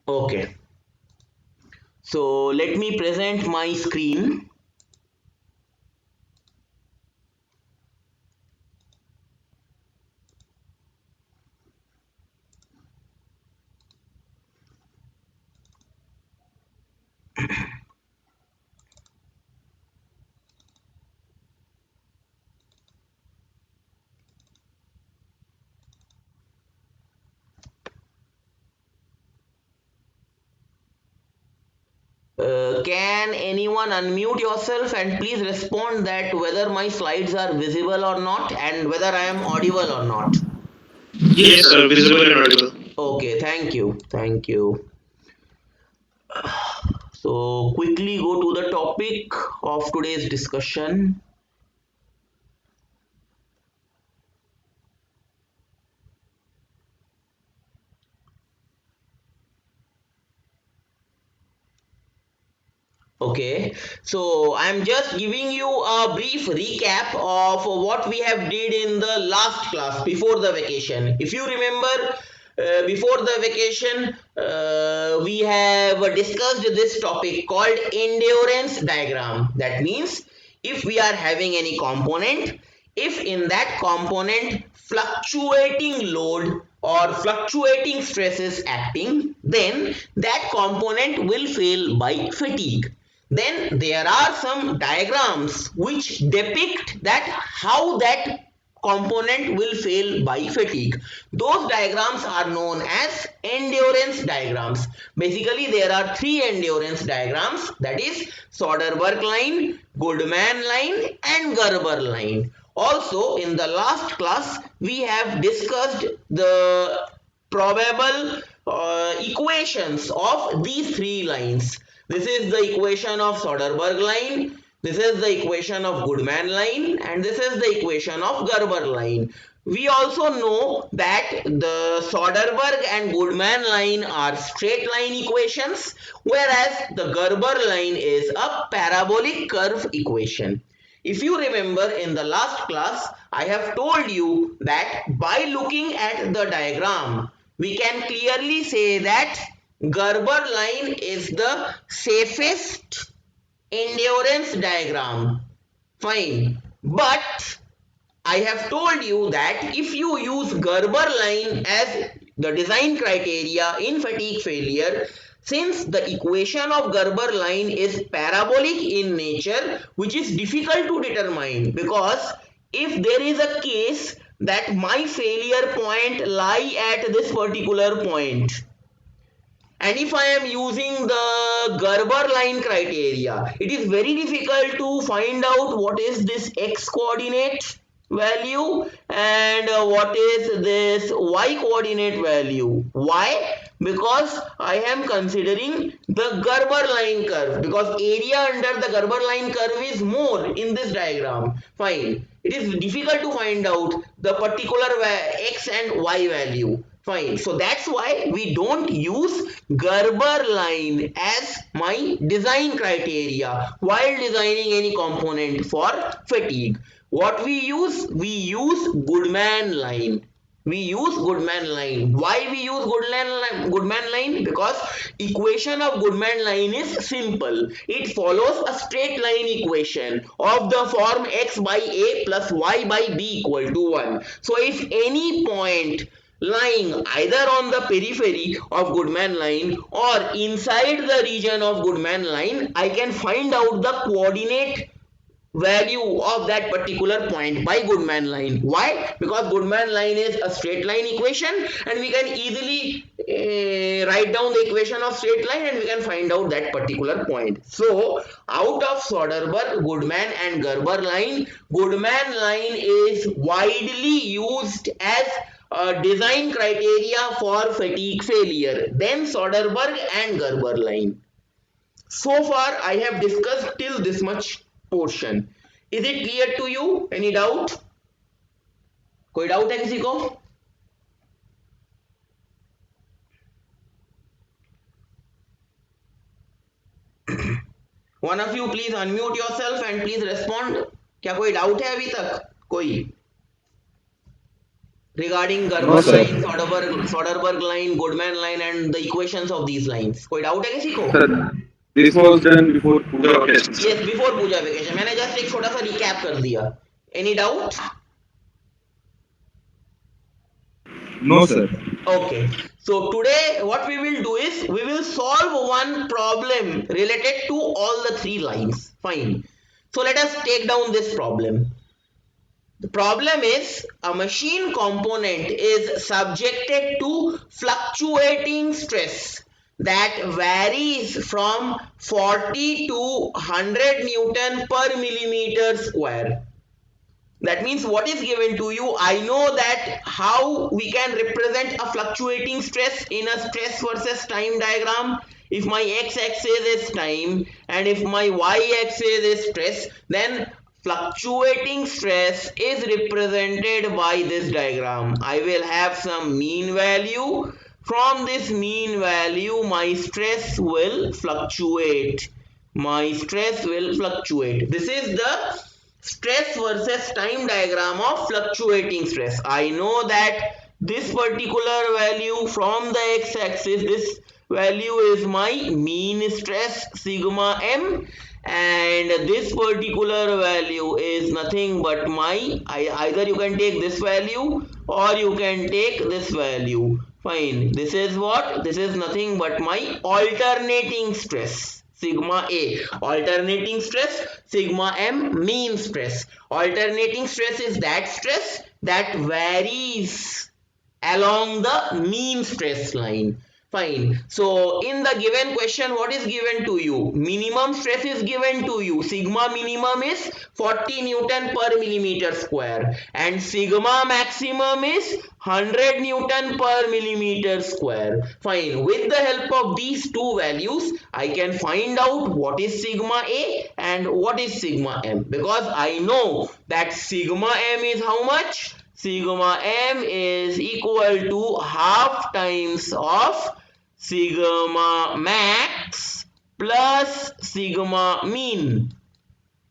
Okay, so let me present my screen. Can anyone unmute yourself and please respond that whether my slides are visible or not and whether I am audible or not. Yes, sir, visible and audible. Okay, thank you. Thank you. So, quickly go to the topic of today's discussion. Okay, so I'm just giving you a brief recap of what we have did in the last class before the vacation. If you remember, before the vacation, we have discussed this topic called endurance diagram. That means if we are having any component, if in that component fluctuating load or fluctuating stress is acting, then that component will fail by fatigue. Then there are some diagrams which depict that how that component will fail by fatigue. Those diagrams are known as endurance diagrams. Basically, there are three endurance diagrams, that is Soderberg line, Goodman line and Gerber line. Also, in the last class, we have discussed the probable equations of these three lines. This is the equation of Soderberg line, this is the equation of Goodman line, and this is the equation of Gerber line. We also know that the Soderberg and Goodman line are straight line equations, whereas the Gerber line is a parabolic curve equation. If you remember in the last class, I have told you that by looking at the diagram, we can clearly say that Gerber line is the safest endurance diagram. Fine. But I have told you that if you use Gerber line as the design criteria in fatigue failure, since the equation of Gerber line is parabolic in nature, which is difficult to determine, because if there is a case that my failure point lie at this particular point, and if I am using the Gerber line criteria, it is very difficult to find out what is this x coordinate value and what is this y coordinate value. Why? Because I am considering the Gerber line curve, because area under the Gerber line curve is more in this diagram. Fine. It is difficult to find out the particular x and y value. Fine. So that's why we don't use Gerber line as my design criteria while designing any component for fatigue. What we use? We use Goodman line. We use Goodman line. Why we use Goodman line? Because equation of Goodman line is simple. It follows a straight line equation of the form x by a plus y by b equal to 1. So if any point lying either on the periphery of Goodman line or inside the region of Goodman line, I can find out the coordinate value of that particular point by Goodman line. Why? Because Goodman line is a straight line equation and we can easily write down the equation of straight line and we can find out that particular point. So out of Soderberg, Goodman and Gerber line, Goodman line is widely used as a design criteria for fatigue failure, then Soderberg and Gerber line. So far I have discussed till this much portion. Is it clear to you? Any doubt? कोई doubt है किसी को? One of you please unmute yourself and please respond. क्या कोई doubt है अभी तक? कोई? regarding No, Gerber sir. line, Soderberg line, Goodman line and the equations of these lines? कोई doubt है किसी को? Sir, this was done before Puja vacation, sir. Yes, before Puja vacation. मैंने just एक छोटा सा recap कर दिया. Any doubt? No, sir. Okay. So today what we will do is we will solve one problem related to all the three lines. Fine. So let us take down this problem. The problem is a machine component is subjected to fluctuating stress that varies from 40 to 100 Newton per millimeter square. That means what is given to you, I know that how we can represent a fluctuating stress in a stress versus time diagram. If my x-axis is time and if my y-axis is stress, then fluctuating stress is represented by this diagram. I will have some mean value. From this mean value, my stress will fluctuate. This is the stress versus time diagram of fluctuating stress. I know that this particular value from the x-axis, this value is my mean stress sigma m, and this particular value is nothing but my, either you can take this value or you can take this value. Fine, this is what? This is nothing but my alternating stress sigma A. Alternating stress sigma M, mean stress. Alternating stress is that stress that varies along the mean stress line. Fine. So in the given question, what is given to you? Minimum stress is given to you. Sigma minimum is 40 Newton per millimeter square and sigma maximum is 100 Newton per millimeter square. Fine. With the help of these two values, I can find out what is sigma A and what is sigma M, because I know that sigma M is how much? Sigma M is equal to half times of sigma max plus sigma mean.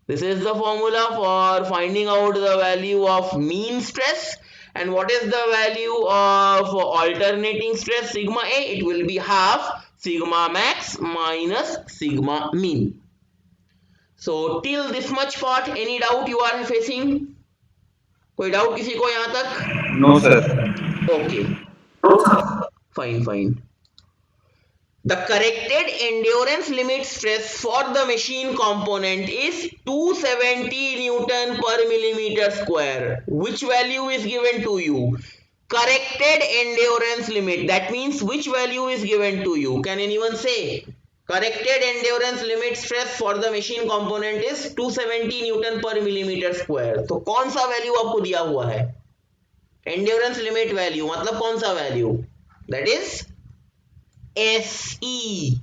This is the formula for finding out the value of mean stress. And what is the value of alternating stress sigma A? It will be half sigma max minus sigma mean. So till this much part, any doubt you are facing? कोई doubt किसी को यहाँ तक? No, sir. Okay, fine. The corrected endurance limit stress for the machine component is 270 Newton per millimeter square. Which value is given to you? Corrected endurance limit. That means which value is given to you? Can anyone say? Corrected endurance limit stress for the machine component is 270 Newton per millimeter square. तो कौन सा value आपको दिया हुआ है? Endurance limit value मतलब कौन सा value? That is SE.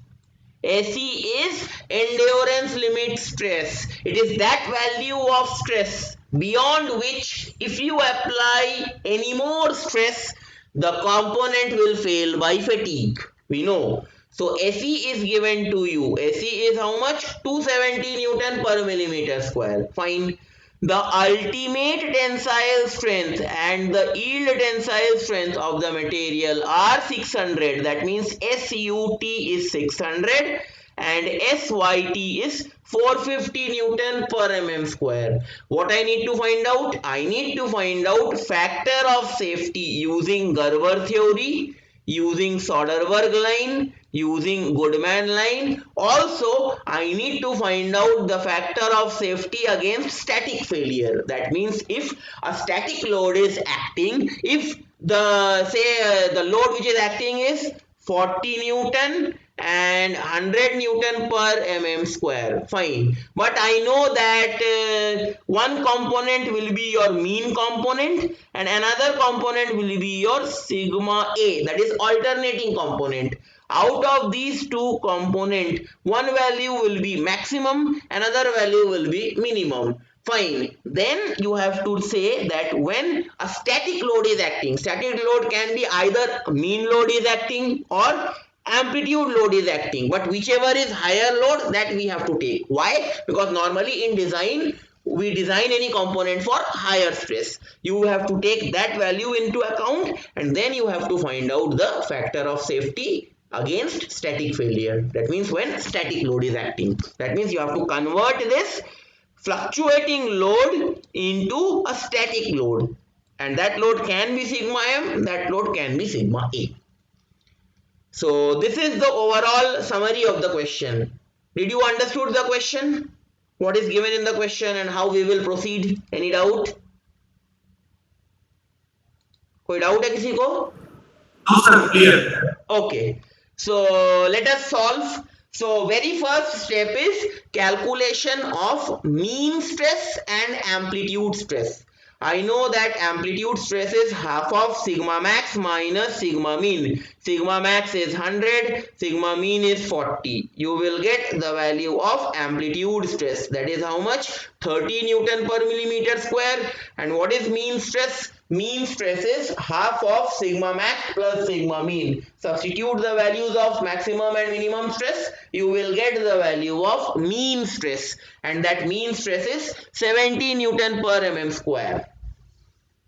SE is endurance limit stress. It is that value of stress beyond which if you apply any more stress, the component will fail by fatigue. We know. So SE is given to you. SE is how much? 270 Newton per millimeter square. Fine. The ultimate tensile strength and the yield tensile strength of the material are 600. That means SUT is 600 and SYT is 450 Newton per mm square. What I need to find out? I need to find out factor of safety using Gerber theory, using Soderberg line, using Goodman line. Also, I need to find out the factor of safety against static failure. That means if a static load is acting, if the the load which is acting is 40 Newton and 100 Newton per mm square, fine, but I know that one component will be your mean component and another component will be your sigma A, that is alternating component. Out of these two component, one value will be maximum, another value will be minimum. Fine, then you have to say that when a static load is acting, static load can be either mean load is acting or amplitude load is acting, but whichever is higher load that we have to take. Why? Because normally in design we design any component for higher stress, you have to take that value into account, and then you have to find out the factor of safety against static failure. That means when static load is acting, that means you have to convert this fluctuating load into a static load, and that load can be sigma m, that load can be sigma a. So this is the overall summary of the question. Did you understood the question? What is given in the question and how we will proceed? Any doubt? कोई doubt है किसी को? No, sir, clear. Okay. So let us solve. So very first step is calculation of mean stress and amplitude stress. I know that amplitude stress is half of sigma max minus sigma mean. Sigma max is 100, sigma mean is 40. You will get the value of amplitude stress. That is how much? 30 Newton per millimeter square. And what is mean stress? Mean stress is half of sigma max plus sigma mean. Substitute the values of maximum and minimum stress. You will get the value of mean stress. And that mean stress is 70 Newton per mm square.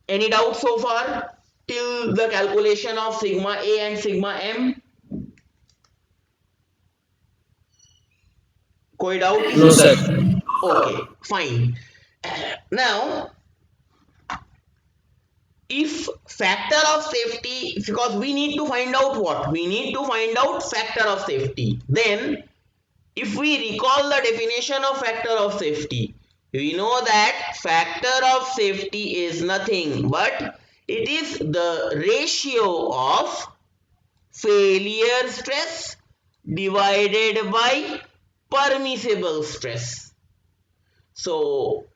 Any doubt so far till the calculation of sigma A and sigma M? कोई doubt? No, sir. Okay, fine. Now, if factor of safety, because we need to find out what? We need to find out factor of safety. Then, if we recall the definition of factor of safety, we know that factor of safety is nothing but it is the ratio of failure stress divided by permissible stress. So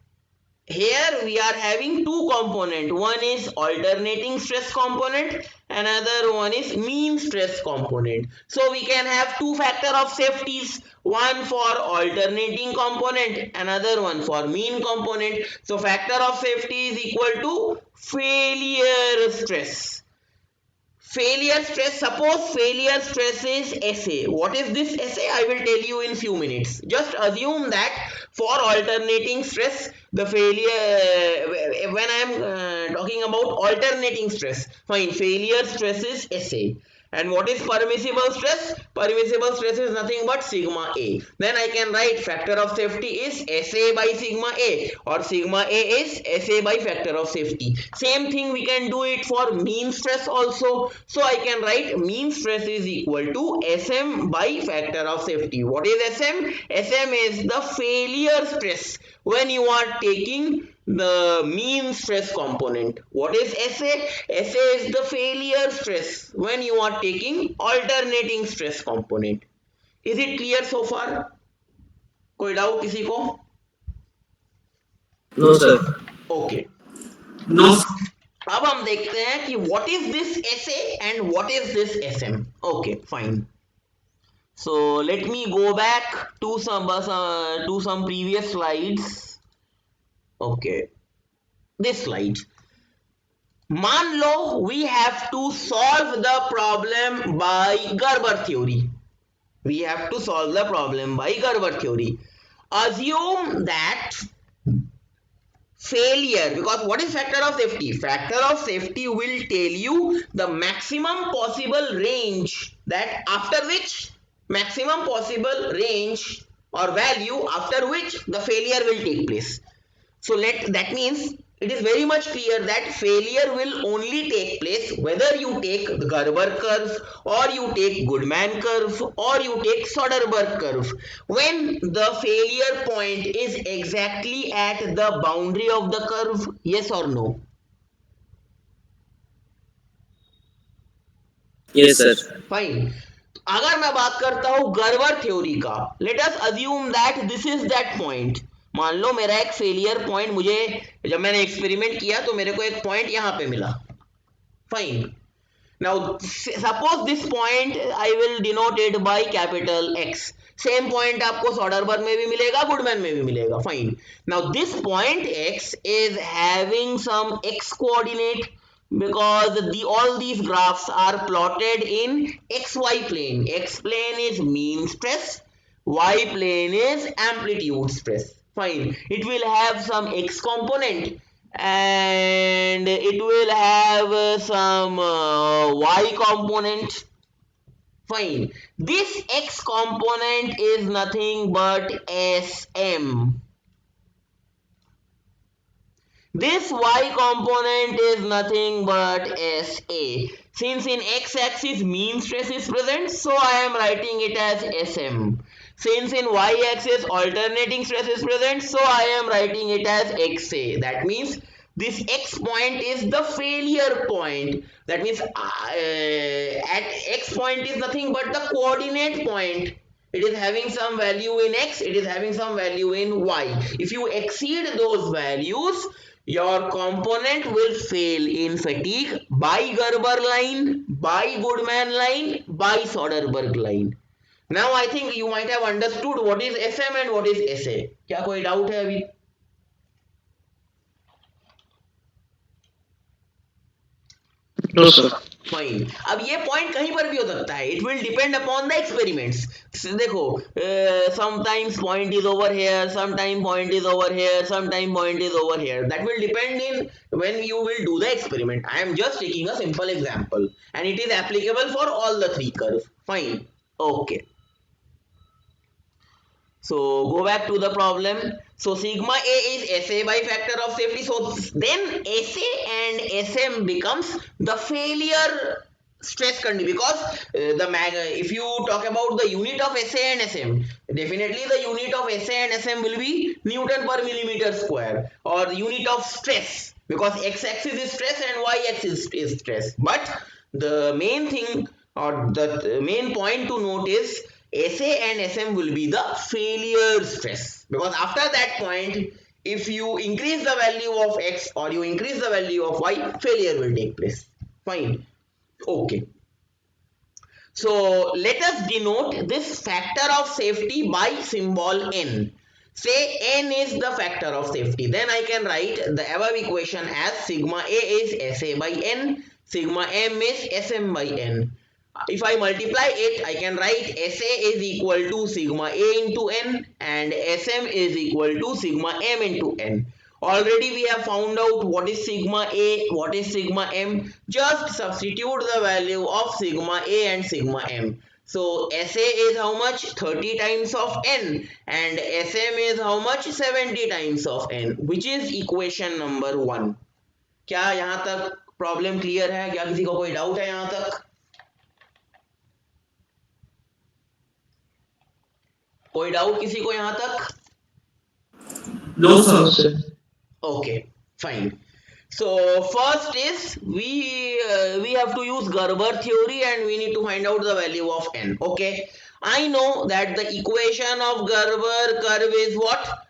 here we are having two component. One is alternating stress component, another one is mean stress component. So we can have two factor of safeties, one for alternating component, another one for mean component. So factor of safety is equal to failure stress. Failure stress, suppose failure stress is SA. What is this SA? I will tell you in few minutes. Just assume that for alternating stress, the failure, when I am talking about alternating stress, fine, failure stress is SA. And what is permissible stress? Permissible stress is nothing but sigma A. Then I can write factor of safety is SA by sigma A, or sigma A is SA by factor of safety. Same thing we can do it for mean stress also. So I can write mean stress is equal to SM by factor of safety. What is SM? SM is the failure stress when you are taking the mean stress component. What is SA? SA is the failure stress when you are taking alternating stress component. Is it clear so far? कोई doubt किसी को? No, sir. Okay. No. अब हम देखते हैं कि what is this SA and what is this SM. Okay, fine. So let me go back to some previous slides. Okay, this slide. मान लो we have to solve the problem by Gerber theory. We have to solve the problem by Gerber theory. Assume that failure, because what is factor of safety? Factor of safety will tell you the maximum possible range, that after which maximum possible range or value after which the failure will take place. So that means it is very much clear that failure will only take place whether you take the Gerber curve or you take Goodman curve or you take Soderberg curve. When the failure point is exactly at the boundary of the curve, yes or no? Yes, sir. Fine. अगर मैं बात करता हूं Gerber theory का, let us assume that this is that point. मान लो मेरा एक failure point, मुझे जब मैंने एक्सपेरिमेंट किया तो मेरे को एक पॉइंट यहां पे मिला. Fine. Now suppose this point I will denote it by capital X. Same point आपको सोडरबर्ग में भी मिलेगा, गुडमैन में भी मिलेगा. Fine. Now this point X is having some X coordinate, because all these graphs are plotted in xy plane. X plane is mean stress, y plane is amplitude stress. Fine. It will have some x component and it will have some y component. Fine. This x component is nothing but Sm. This y component is nothing but Sa. Since in x-axis mean stress is present, so I am writing it as Sm. Since in y-axis alternating stress is present, so I am writing it as Xa. That means this x point is the failure point. That means at x point is nothing but the coordinate point. It is having some value in x, it is having some value in y. If you exceed those values, your component will fail in fatigue by Gerber line, by Goodman line, by Soderberg line. Now I think you might have understood what is SM and what is SA. क्या कोई doubt है अभी? No, sir. Fine. अब ये point कहीं पर भी हो सकता है. It will depend upon the experiments. देखो, sometimes point is over here, sometime point is over here, sometime point is over here. That will depend in when you will do the experiment. I am just taking a simple example and it is applicable for all the three curves. Fine. Okay. So go back to the problem. So sigma A is SA by factor of safety. So then SA and SM becomes the failure stress condition, because if you talk about the unit of SA and SM, definitely the unit of SA and SM will be Newton per millimeter square, or the unit of stress, because x-axis is stress and y-axis is stress. But the main thing, or the main point to note is SA and SM will be the failure stress, because after that point, if you increase the value of x or you increase the value of y, failure will take place. Fine. Okay. So let us denote this factor of safety by symbol n. Say n is the factor of safety, then I can write the above equation as sigma A is SA by n, sigma m is SM by n. If I multiply it, I can write SA is equal to sigma A into n and SM is equal to sigma m into n. Already we have found out what is sigma A, what is sigma m. Just substitute the value of sigma A and sigma m. So SA is how much? 30 times of n and SM is how much? 70 times of n, which is equation number 1. क्या यहाँ तक problem clear है? क्या किसी को कोई doubt है यहाँ तक? कोई डाउट किसी को यहाँ तक? No, sir. Okay, fine. So first is we have to use Gerber theory and we need to find out the value of n. Okay, I know that the equation of Gerber curve is what?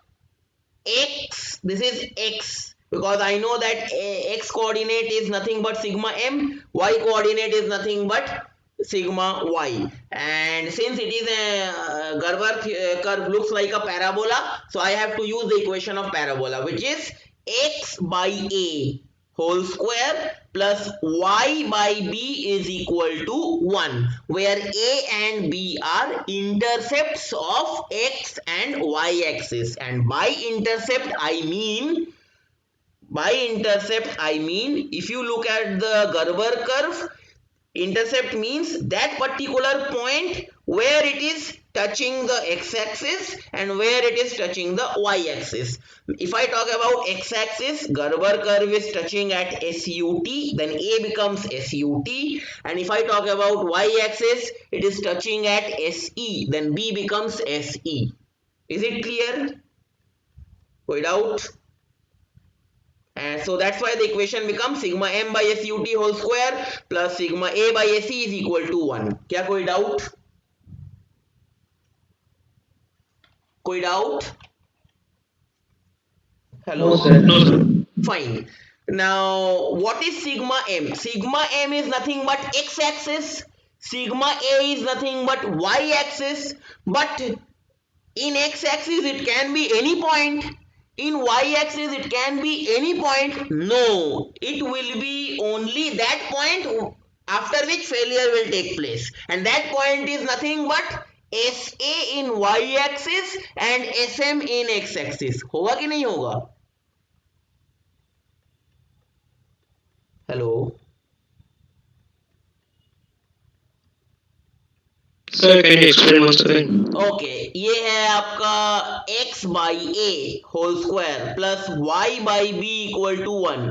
X. This is x, because I know that x coordinate is nothing but sigma m, y coordinate is nothing but sigma y, and since it is a Gerber curve looks like a parabola, so I have to use the equation of parabola, which is x by a whole square plus y by b is equal to 1, where a and b are intercepts of x and y axis, and by intercept I mean if you look at the Gerber curve, intercept means that particular point where it is touching the x-axis and where it is touching the y-axis. If I talk about x-axis, Gerber curve is touching at SUT, then A becomes SUT, and if I talk about y-axis, it is touching at SE, then B becomes SE. Is it clear? कोई doubt? And so that's why the equation becomes sigma m by SUT whole square plus sigma a by SE is equal to 1. क्या कोई doubt? कोई doubt? Hello? No, sir. No, sir. Fine. Now what is sigma m? Sigma m is nothing but x-axis. Sigma a is nothing but y-axis. But in x-axis it can be any point. In y-axis it can be any point. No, it will be only that point after which failure will take place, and that point is nothing but SA in y axis and SM in x axis. होगा कि नहीं होगा? Hello Sir, can you explain once again? Okay, ये है आपका x by A whole square plus y by B equal to 1।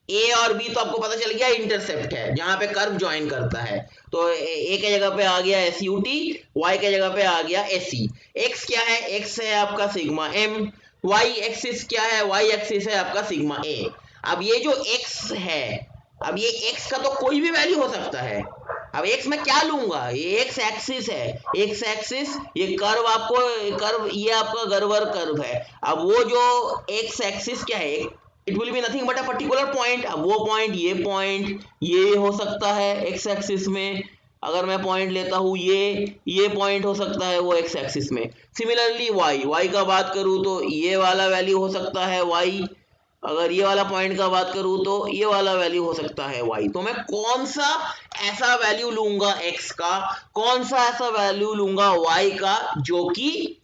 A और B तो आपको पता चल गया इंटरसेप्ट है जहां पे कर्व ज्वाइन करता है, तो ए के जगह पे आ गया एस यू टी, वाई के जगह पे आ गया एस सी। एक्स क्या है? एक्स है आपका सिग्मा एम। वाई एक्सिस क्या है? वाई एक्सिस है आपका सिग्मा ए। अब ये जो एक्स है, अब ये एक्स का तो कोई भी वैल्यू हो सकता है। अब एक्स में क्या लूंगा? ये एक्स एक्सिस है, एक्स एक्सिस, ये कर्व आपको कर्व, ये आपका गर्वर कर्व है। अब वो जो एक्स एक्सिस क्या है, it will be nothing but a particular point. अब वो पॉइंट ये हो सकता है एक्स एक्सिस में, अगर मैं पॉइंट लेता हूँ ये पॉइंट हो सकता है वो एक्स एक्सिस में। सिमिलरली वाई का बात करूँ तो ये वाला वैल्यू हो सकता है वाई, अगर ये वाला पॉइंट का बात करूं तो ये वाला वैल्यू हो सकता है y। तो मैं कौन सा ऐसा वैल्यू लूंगा x का, कौन सा ऐसा वैल्यू लूंगा y का जो कि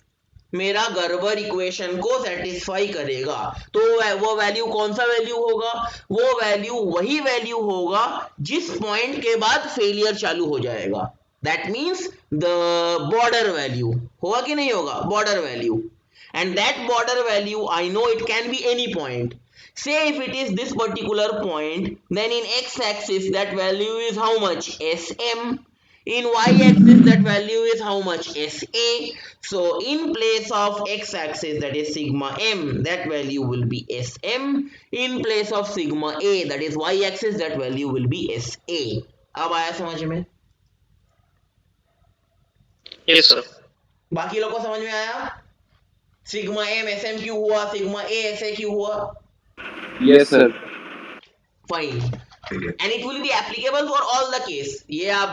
मेरा गर्बर इक्वेशन को सेटिस्फाई करेगा? तो वो वैल्यू कौन सा वैल्यू होगा? वो वैल्यू वही वैल्यू होगा जिस पॉइंट के बाद फेलियर चालू हो जाएगा। That means the border value होगा कि नहीं होगा? Border value. And that border value, I know it can be any point. Say if it is this particular point, then in x-axis that value is how much? Sm. In y-axis that value is how much? Sa. So in place of x-axis, that is sigma m, that value will be Sm. In place of sigma a, that is y-axis, that value will be Sa. अब आया समझ में? Yes, sir. बाकी लोग को समझ में आया? सिग्मा एम एस एम क्यों हुआ, सिग्मा ए एस ए क्यों हुआ? Yes, sir. Fine. And it will be applicable for all the case. ये आप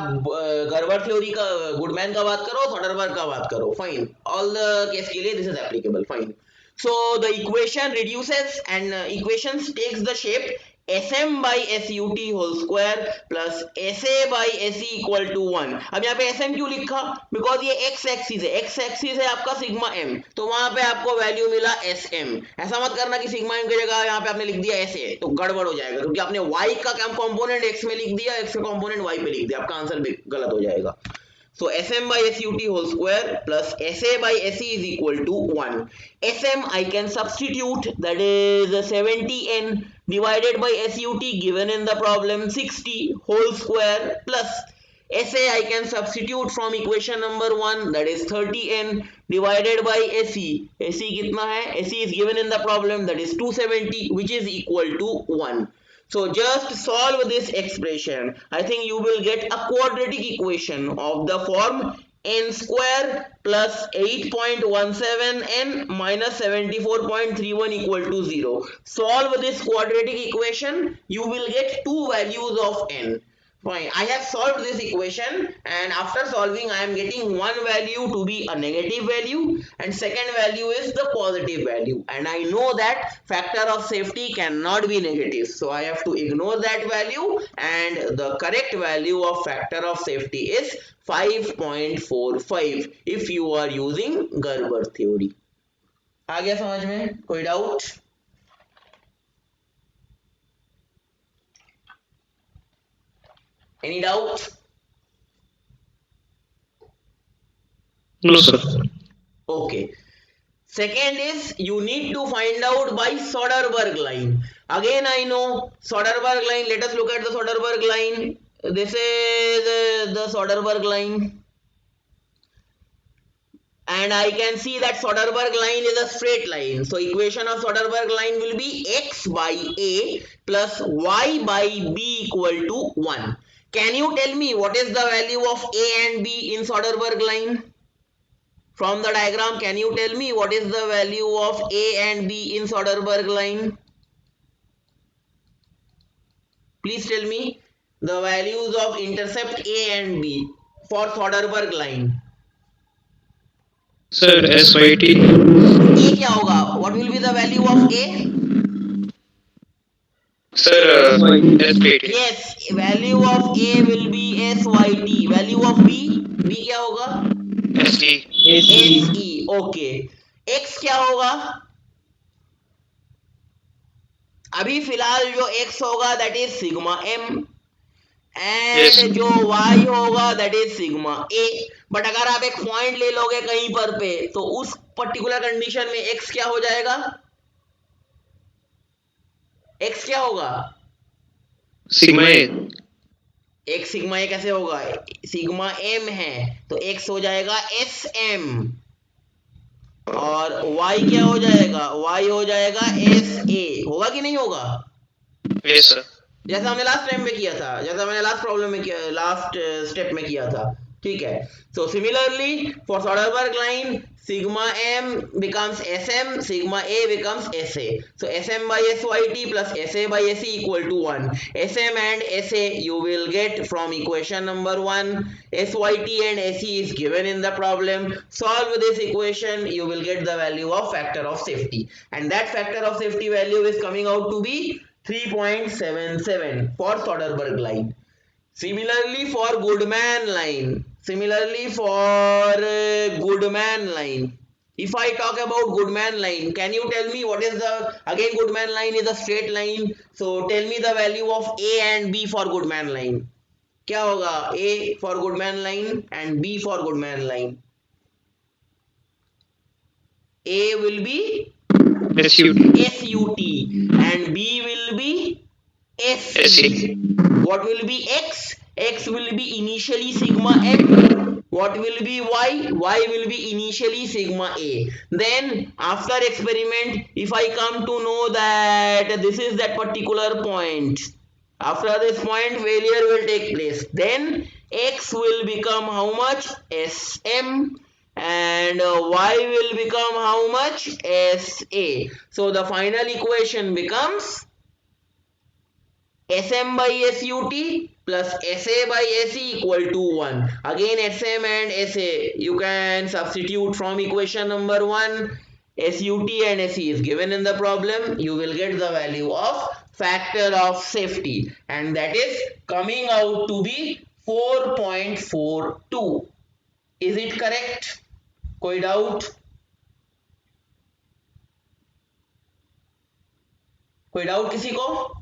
गर्बर थ्योरी का, गुडमैन का बात करो, सोडरबर्ग का बात करो, फाइन, ऑल द केस के लिए this is applicable, fine. So the equation reduces and equation takes the shape Sm by Sut whole square plus Sa by Se equal to 1। अब यहाँ पे Sm क्यों लिखा? बिकॉज ये x एक्सिस है, x axis है आपका सिग्मा m, तो वहां पे आपको वैल्यू मिला Sm। ऐसा मत करना कि सिग्मा m की जगह यहाँ पे आपने लिख दिया Sa, तो गड़बड़ हो जाएगा, क्योंकि आपने y का कंपोनेंट x में लिख दिया, x का कंपोनेंट y पे लिख दिया, आपका आंसर भी गलत हो जाएगा। So Sm by Sut whole square plus Sa by Se is equal to 1. Sm I can substitute, that is 70n divided by Sut given in the problem 60 whole square plus Sa I can substitute from equation number 1, that is 30n divided by Se. Se कितना है? Se is given in the problem, that is 270, which is equal to 1. So just solve this expression. I think you will get a quadratic equation of the form n square plus 8.17n minus 74.31 equal to 0. Solve this quadratic equation. You will get two values of n. Fine, I have solved this equation, and after solving I am getting one value to be a negative value and second value is the positive value, and I know that factor of safety cannot be negative, so I have to ignore that value, and the correct value of factor of safety is 5.45 if you are using Gerber theory. आ गया समझ में? कोई doubt? Any doubt? No, sir. Okay. Second is you need to find out by Soderberg line. Again I know Soderberg line. Let us look at the Soderberg line. This is the Soderberg line. And I can see that Soderberg line is a straight line. So equation of Soderberg line will be x by a plus y by b equal to 1. Can you tell me what is the value of a and b in Soderberg line? From the diagram, can you tell me what is the value of a and b in Soderberg line? Please tell me the values of intercept a and b for Soderberg line. Sir, SYT. A क्या होगा? What will be the value of a? Sir, SPT. Yes, value of a will be SYT. Value of b? B क्या होगा? SE. SE. Okay, x क्या होगा? अभी फिलहाल जो x होगा that is sigma m, Yes. And जो y होगा that is sigma a. But अगर आप एक पॉइंट ले लोगे कहीं पर पे, तो उस पर्टिकुलर कंडीशन में x क्या हो जाएगा? x क्या होगा? Sigma A. एक सिग्मा ए कैसे होगा? सिग्मा m है तो x हो जाएगा sm, और y क्या हो जाएगा? y हो जाएगा sa. होगा कि नहीं होगा? Yes, sir. जैसा हमने लास्ट टाइम में किया था, जैसा मैंने लास्ट प्रॉब्लम में किया, लास्ट स्टेप में किया था, ठीक है. So similarly for Soderbergh line, sigma m becomes sm, sigma a becomes sa. So sm by syt plus sa by se equal to 1. Sm and sa you will get from equation number 1. Syt and se is given in the problem. Solve this equation, you will get the value of factor of safety, and that factor of safety value is coming out to be 3.77 for Soderberg line. Similarly for Goodman line, if I talk about Goodman line, can you tell me what is the, again Goodman line is a straight line, so tell me the value of A and B for Goodman line. क्या होगा A for Goodman line and B for Goodman line? A will be SUT. SUT and B will be SE. SE. What will be x? X will be initially sigma m. What will be y? Y will be initially sigma a. Then after experiment, if I come to know that this is that particular point, after this point failure will take place, then x will become how much? Sm, and y will become how much? Sa. So the final equation becomes Sm by Sut plus Sa by Se equal to 1. Again Sm and Sa you can substitute from equation number 1. Sut and Se is given in the problem. You will get the value of factor of safety, and that is coming out to be 4.42. Is it correct? कोई doubt? कोई doubt किसी को?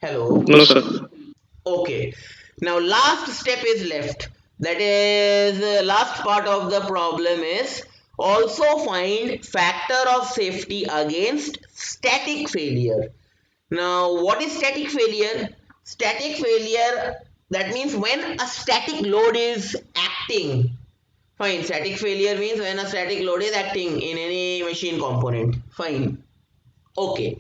Hello. No, sir. Okay, now last step is left, that is last part of the problem is also find factor of safety against static failure. Now what is static failure? Static failure, that means when a static load is acting. Fine, static failure means when a static load is acting in any machine component. Fine, okay.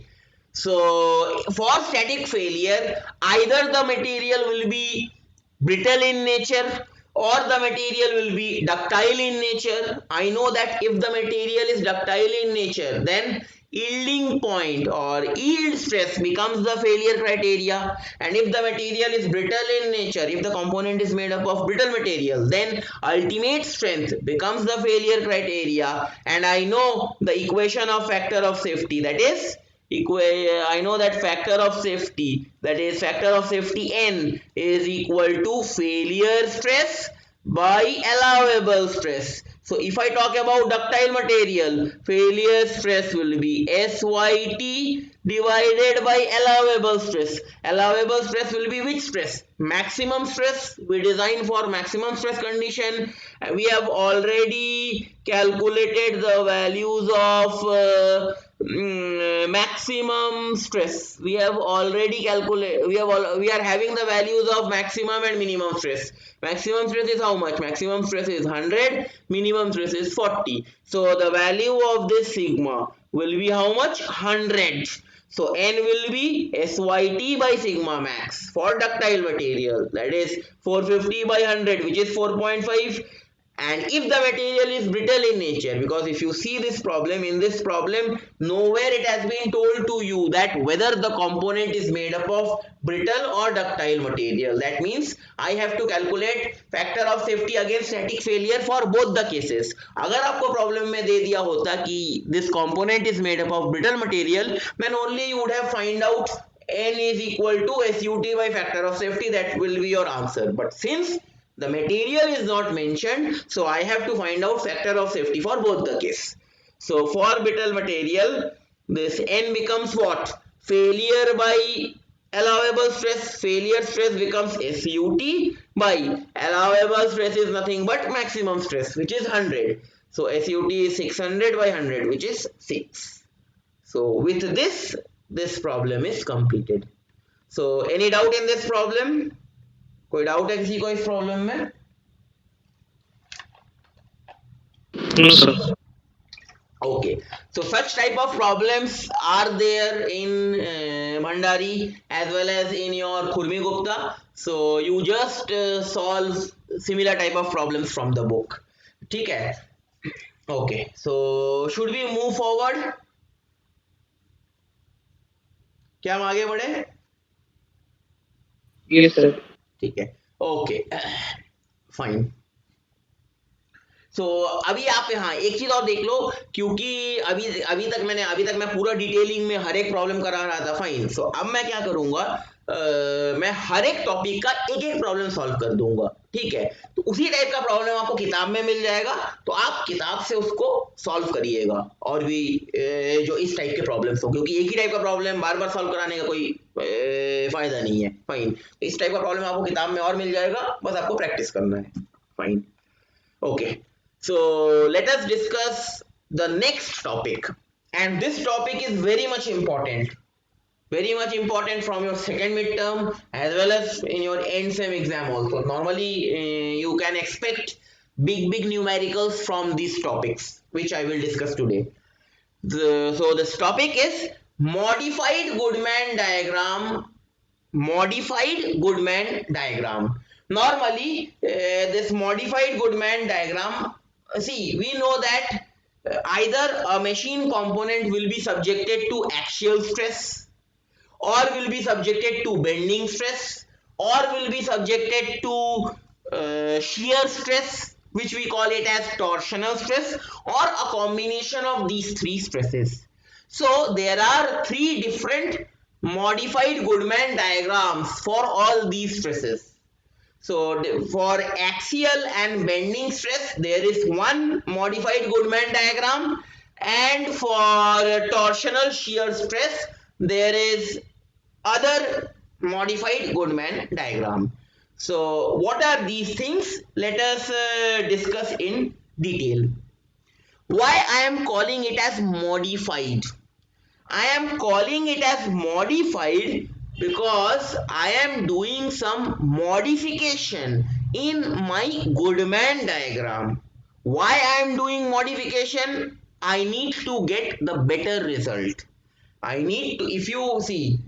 So for static failure, either the material will be brittle in nature or the material will be ductile in nature. I know that if the material is ductile in nature, then yielding point or yield stress becomes the failure criteria, and if the material is brittle in nature, if the component is made up of brittle material, then ultimate strength becomes the failure criteria. And I know the equation of factor of safety, that is I know that factor of safety, that is factor of safety n is equal to failure stress by allowable stress. So if I talk about ductile material, failure stress will be SYT divided by allowable stress. Allowable stress will be which stress? Maximum stress. We design for maximum stress condition. We have already calculated the values of maximum stress. We have already calculated, we are having the values of maximum and minimum stress. Maximum stress is how much? Maximum stress is 100, minimum stress is 40. So the value of this sigma will be how much? 100. So n will be SYT by sigma max for ductile material, that is 450 by 100, which is 4.5. And if the material is brittle in nature, because if you see this problem, in this problem nowhere it has been told to you that whether the component is made up of brittle or ductile material, that means I have to calculate factor of safety against static failure for both the cases. अगर आपको problem में दे दिया होता कि this component is made up of brittle material, then only you would have find out n is equal to SUT by factor of safety. That will be your answer. But since the material is not mentioned, so I have to find out factor of safety for both the case. So for brittle material, this n becomes what? Failure by allowable stress. Failure stress becomes SUT by allowable stress is nothing but maximum stress, which is 100. So SUT is 600 by 100, which is 6. So with this problem is completed. So any doubt in this problem? कोई doubt है किसी को इस problem में? No, sir. Okay, so such type of problems are there in Bhandari as well as in your Khurmi Gupta. So you just solve similar type of problems from the book. ठीक है? Okay, so should we move forward? क्या हम आगे बढ़े? Yes, sir. ठीक है. Okay, fine. सो अभी आप यहाँ एक चीज और देख लो, क्योंकि अभी तक मैं पूरा डिटेलिंग में हर एक प्रॉब्लम करा रहा था. फाइन. सो अब मैं क्या करूंगा, मैं हर एक टॉपिक का एक एक प्रॉब्लम सॉल्व कर दूंगा. ठीक है, तो उसी टाइप का प्रॉब्लम आपको किताब में मिल जाएगा, तो आप किताब से उसको सॉल्व करिएगा. और भी जो इस टाइप के प्रॉब्लम्स हो, क्योंकि एक ही टाइप का प्रॉब्लम बार बार सॉल्व कराने का कोई फायदा नहीं है. फाइन. इस टाइप का प्रॉब्लम आपको किताब में और मिल जाएगा, बस आपको प्रैक्टिस करना है. Fine. Okay, so let us discuss the next topic, and this topic is very much important from your second midterm as well as in your end sem exam also. Normally you can expect big numericals from these topics, which I will discuss today. So this topic is modified Goodman diagram. Normally this modified Goodman diagram, see, we know that either a machine component will be subjected to axial stress, or will be subjected to bending stress, or will be subjected to shear stress, which we call it as torsional stress, or a combination of these three stresses. So there are three different modified Goodman diagrams for all these stresses. So for axial and bending stress, there is one modified Goodman diagram, and for torsional shear stress, there is other modified Goodman diagram. So what are these things? Let us discuss in detail. Why I am calling it as modified? I am calling it as modified because I am doing some modification in my Goodman diagram. Why I am doing modification? I need to get the better result. I need to, if you see,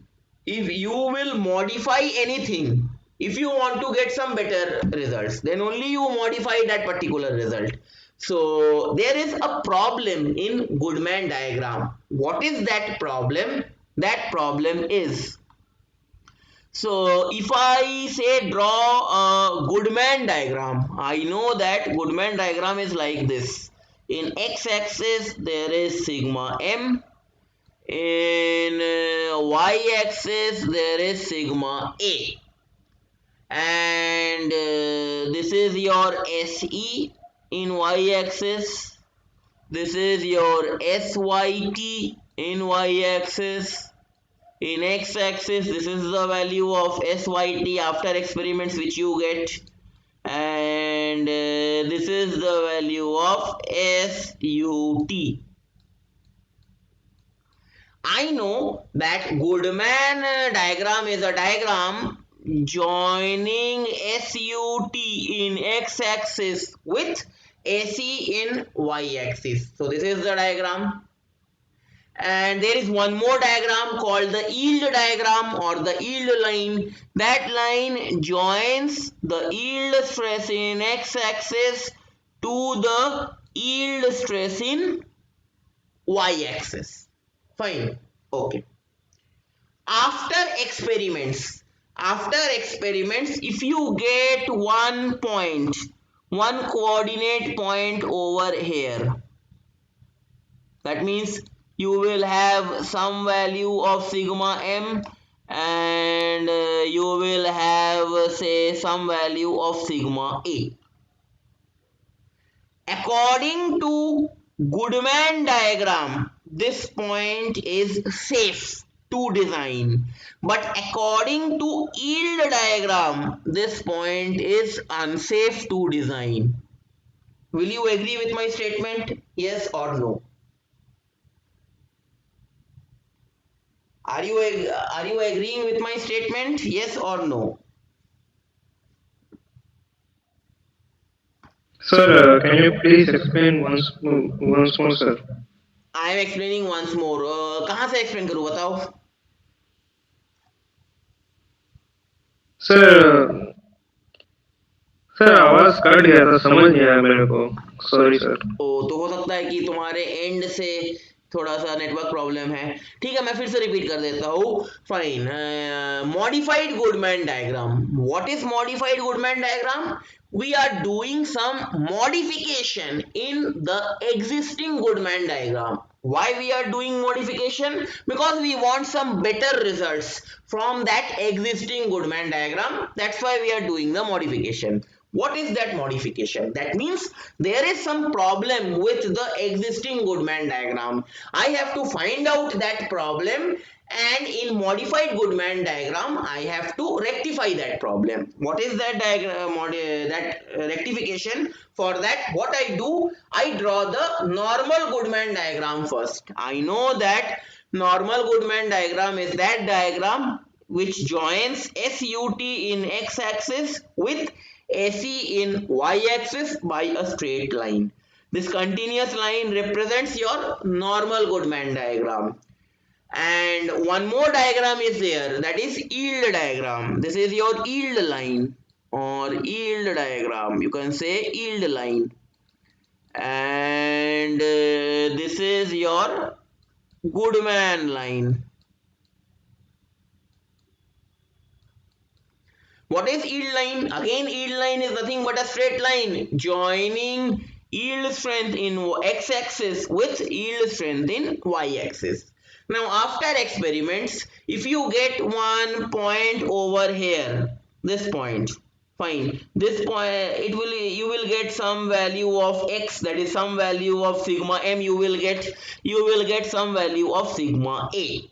if you will modify anything, if you want to get some better results, then only you modify that particular result. So there is a problem in Goodman diagram. What is that problem? That problem is, so if I say draw a Goodman diagram, I know that Goodman diagram is like this. In x-axis there is sigma m, in y-axis there is sigma a, and this is your SE in y-axis, this is your SYT in y-axis, in x-axis this is the value of SYT after experiments which you get, and this is the value of SUT. I know that Goodman diagram is a diagram joining SUT in x-axis with AC in y-axis. So this is the diagram. And there is one more diagram called the yield diagram or the yield line. That line joins the yield stress in x-axis to the yield stress in y-axis. Fine. Okay. After experiments, if you get one coordinate point over here, that means you will have some value of sigma m and you will have say some value of sigma A. According to Goodman diagram, this point is safe to design, but according to yield diagram, this point is unsafe to design. Will you agree with my statement? Yes or no? Are you agreeing with my statement? Yes or no? Sir, can you please explain once more, sir? I am explaining once more. कहाँ से explain करूँ बताओ? Sir sir आवाज cut गया था, समझ नहीं आया मेरे को। Sorry sir. तो हो सकता है कि तुम्हारे एंड से थोड़ा सा नेटवर्क प्रॉब्लम है। ठीक है, मैं फिर से रिपीट कर देता हूँ। Fine. Modified Goodman diagram. What is modified Goodman diagram? We are doing some modification in the existing Goodman diagram. Why we are doing modification? Because we want some better results from that existing Goodman diagram. That's why we are doing the modification. What is that modification? That means there is some problem with the existing Goodman diagram. I have to find out that problem, and in modified Goodman diagram I have to rectify that problem. What is that diagram, that rectification? For that, what I do, I draw the normal Goodman diagram first. I know that normal Goodman diagram is that diagram which joins SUT in x-axis with AC in y-axis by a straight line. This continuous line represents your normal Goodman diagram. And one more diagram is there, that is yield diagram. This is your yield line or yield diagram, you can say yield line. And this is your Goodman line. What is yield line? Again, yield line is nothing but a straight line joining yield strength in x-axis with yield strength in y-axis. Now after experiments, if you get one point over here, this point, fine, this point, you will get some value of x, that is some value of sigma m, you will get some value of sigma A.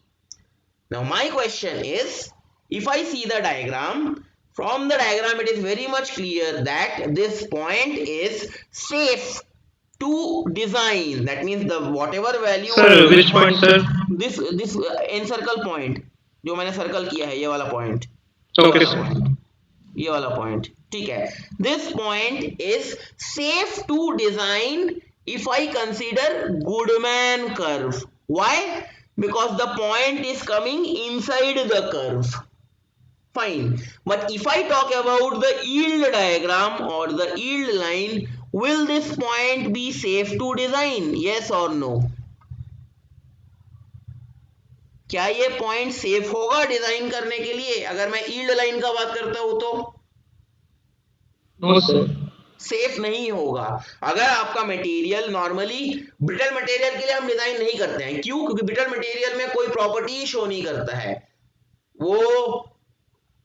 Now my question is, if I see the diagram, from the diagram it is very much clear that this point is safe to design. That means the whatever value sir which point, sir? this encircle point जो मैंने circle किया है, ये वाला point, Okay, sir. ये वाला point, ठीक है, this point is safe to design if I consider Goodman curve. Why? Because the point is coming inside the curve. Fine. But if I talk about the yield diagram or the yield line, will this point be safe to design? Yes or no? क्या ये point safe होगा design करने के लिए? अगर मैं yield line का बात करता हूं तो No, sir. सेफ नहीं होगा। अगर आपका मटेरियल नॉर्मली ब्रिटल मटेरियल के लिए हम डिजाइन नहीं करते हैं, क्यों? क्योंकि ब्रिटल मटेरियल में कोई प्रॉपर्टी शो नहीं करता है, वो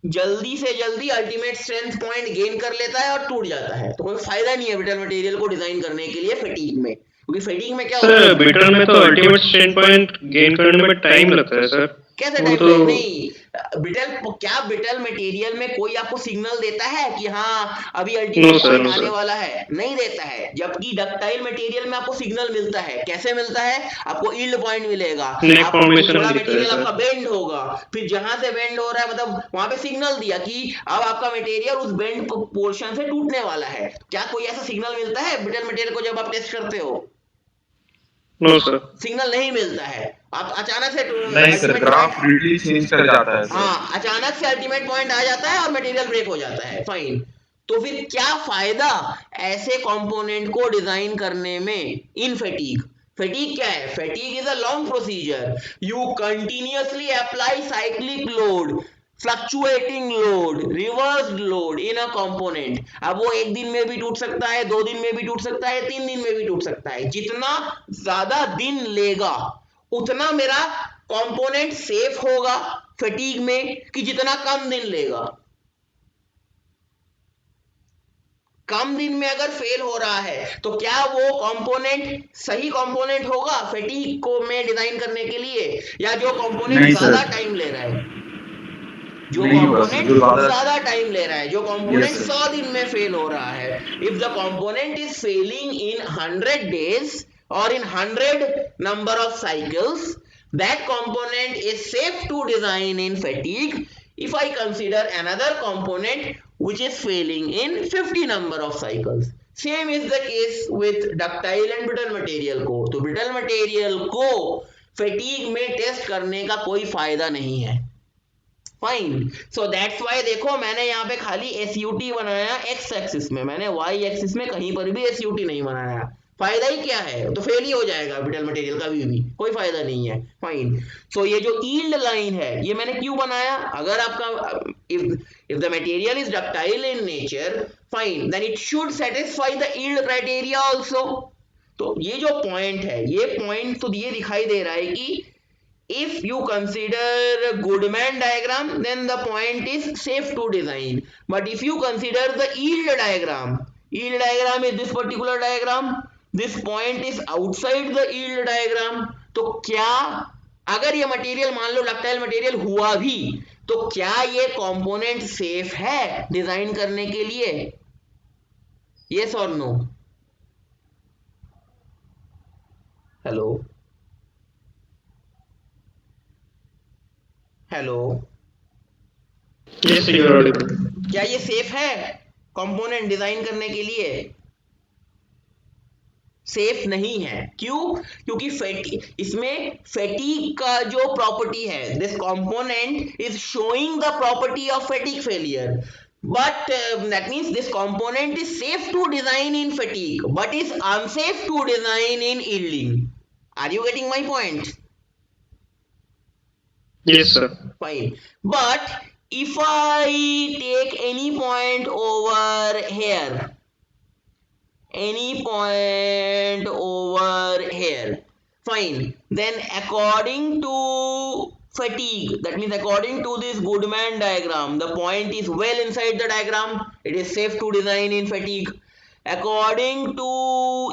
जल्दी से जल्दी अल्टीमेट स्ट्रेंथ पॉइंट गेन कर लेता है और टूट जाता है, तो कोई फायदा नहीं है ब्रिटल मटेरियल को डिजाइन करने के लिए फटीग में, क्योंकि फटीग में क्या होता है, सर ब्रिटल में तो अल्टीमेट स्ट्रेंथ पॉइंट गेन करने में टाइम लगता है सर। कैसे वो टाइम तो नहीं, ब्रिटल मटेरियल में कोई आपको सिग्नल देता है कि हाँ अभी अल्टीमेट पॉइंट आने वाला है? नहीं देता है। जबकि डक्टाइल मटेरियल में आपको सिग्नल मिलता है। कैसे मिलता है? आपको यील्ड पॉइंट मिलेगा, थोड़ा मटेरियल आपका बेंड होगा, फिर जहां से बेंड हो रहा है मतलब वहां पे सिग्नल दिया कि अब आपका मटेरियल उस बेंड पोर्शन से टूटने वाला है। क्या कोई ऐसा सिग्नल मिलता है ब्रिटल मटेरियल को जब आप टेस्ट करते हो? नो सर, सिग्नल नहीं मिलता है। आप अचानक से नहीं सर, ग्राफ रिडली चेंज कर जाता है सर। हाँ, अचानक से अल्टीमेट पॉइंट आ जाता है और मटेरियल ब्रेक हो जाता है। फाइन, तो फिर क्या फायदा ऐसे कंपोनेंट को डिजाइन करने में इन फैटीग? फैटीग क्या है? Fatigue is a long procedure, you continuously apply cyclic load, fluctuating load, reversed load in a component. अब वो एक दिन में भी टूट सकता है, 2 दिन में भी टूट सकता है, 3 दिन में भी टूट सकता है। जितना ज्यादा दिन लेगा उतना मेरा कंपोनेंट सेफ होगा, फटीग में कि जितना कम दिन लेगा। कम दिन में अगर फेल हो रहा है तो क्या वो कंपोनेंट सही कंपोनेंट होगा फटीग को में डिजाइन करने के लिए, या जो कंपोनेंट नहीं ज्यादा सर, टाइम ले रहा है, जो नहीं होगा सर, कंपोनेंट जो ज्यादा। ज्यादा टाइम ले रहा है, जो यस कंपोनेंट सर। 100 दिन में फेल हो रहा है, if the component is Fehling in 100 days or in 100 number of cycles, that component is safe to design in fatigue if I consider another component which is failing in 50 number of cycles. Same is the case with ductile and brittle material को, तो brittle material को fatigue में test करने का कोई फायदा नहीं है। फाइन, सो दैट्स वाई देखो मैंने यहाँ पे खाली SUT बनाया एक्स एक्सिस में, मैंने वाई एक्सिस में कहीं पर भी SUT नहीं बनाया। फायदा ही क्या है, तो फेल ही हो जाएगा ब्रिटल मटेरियल का भी कोई फायदा नहीं है। फाइन, सो ये जो यील्ड लाइन है ये मैंने क्यों बनाया, अगर आपका if the material is ductile in nature, fine, then it should satisfy the yield criteria also. तो ये जो पॉइंट है, ये पॉइंट तो ये दिखाई दे रहा है कि if you consider Goodman diagram, then the point is safe to design. But if you consider the yield diagram is this particular diagram, this point is outside the yield diagram, तो क्या अगर ये मटेरियल मान लो ductile material हुआ भी, तो क्या ये कंपोनेंट सेफ है डिजाइन करने के लिए, यस और no? Hello hello, Yes, you are audible. क्या ये सेफ है कंपोनेंट डिजाइन करने के लिए? सेफ नहीं है। क्यों? क्योंकि इसमें फैटिग का जो प्रॉपर्टी है, this component is showing the property of fatigue failure, but that means this component is safe to design in fatigue but is unsafe to design in yielding. Are you getting my point? Yes, sir. Fine, but if I take any point over here, fine, then according to fatigue, that means according to this Goodman diagram, the point is well inside the diagram, it is safe to design in fatigue. According to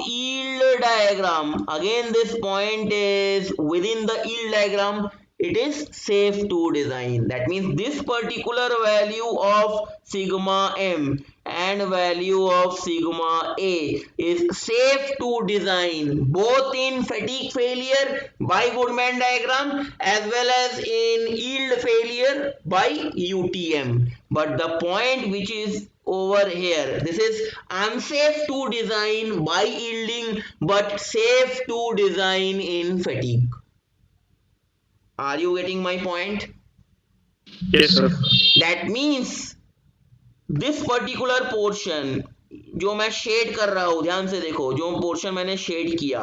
yield diagram, again this point is within the yield diagram, it is safe to design. That means this particular value of sigma m and value of sigma a is safe to design both in fatigue failure by Goodman diagram as well as in yield failure by UTM. But the point which is over here, this is unsafe to design by yielding but safe to design in fatigue. Are you getting my point? Yes, sir. That means this particular portion जो मैं shade कर रहा हूं, ध्यान से देखो, जो portion मैंने शेड किया,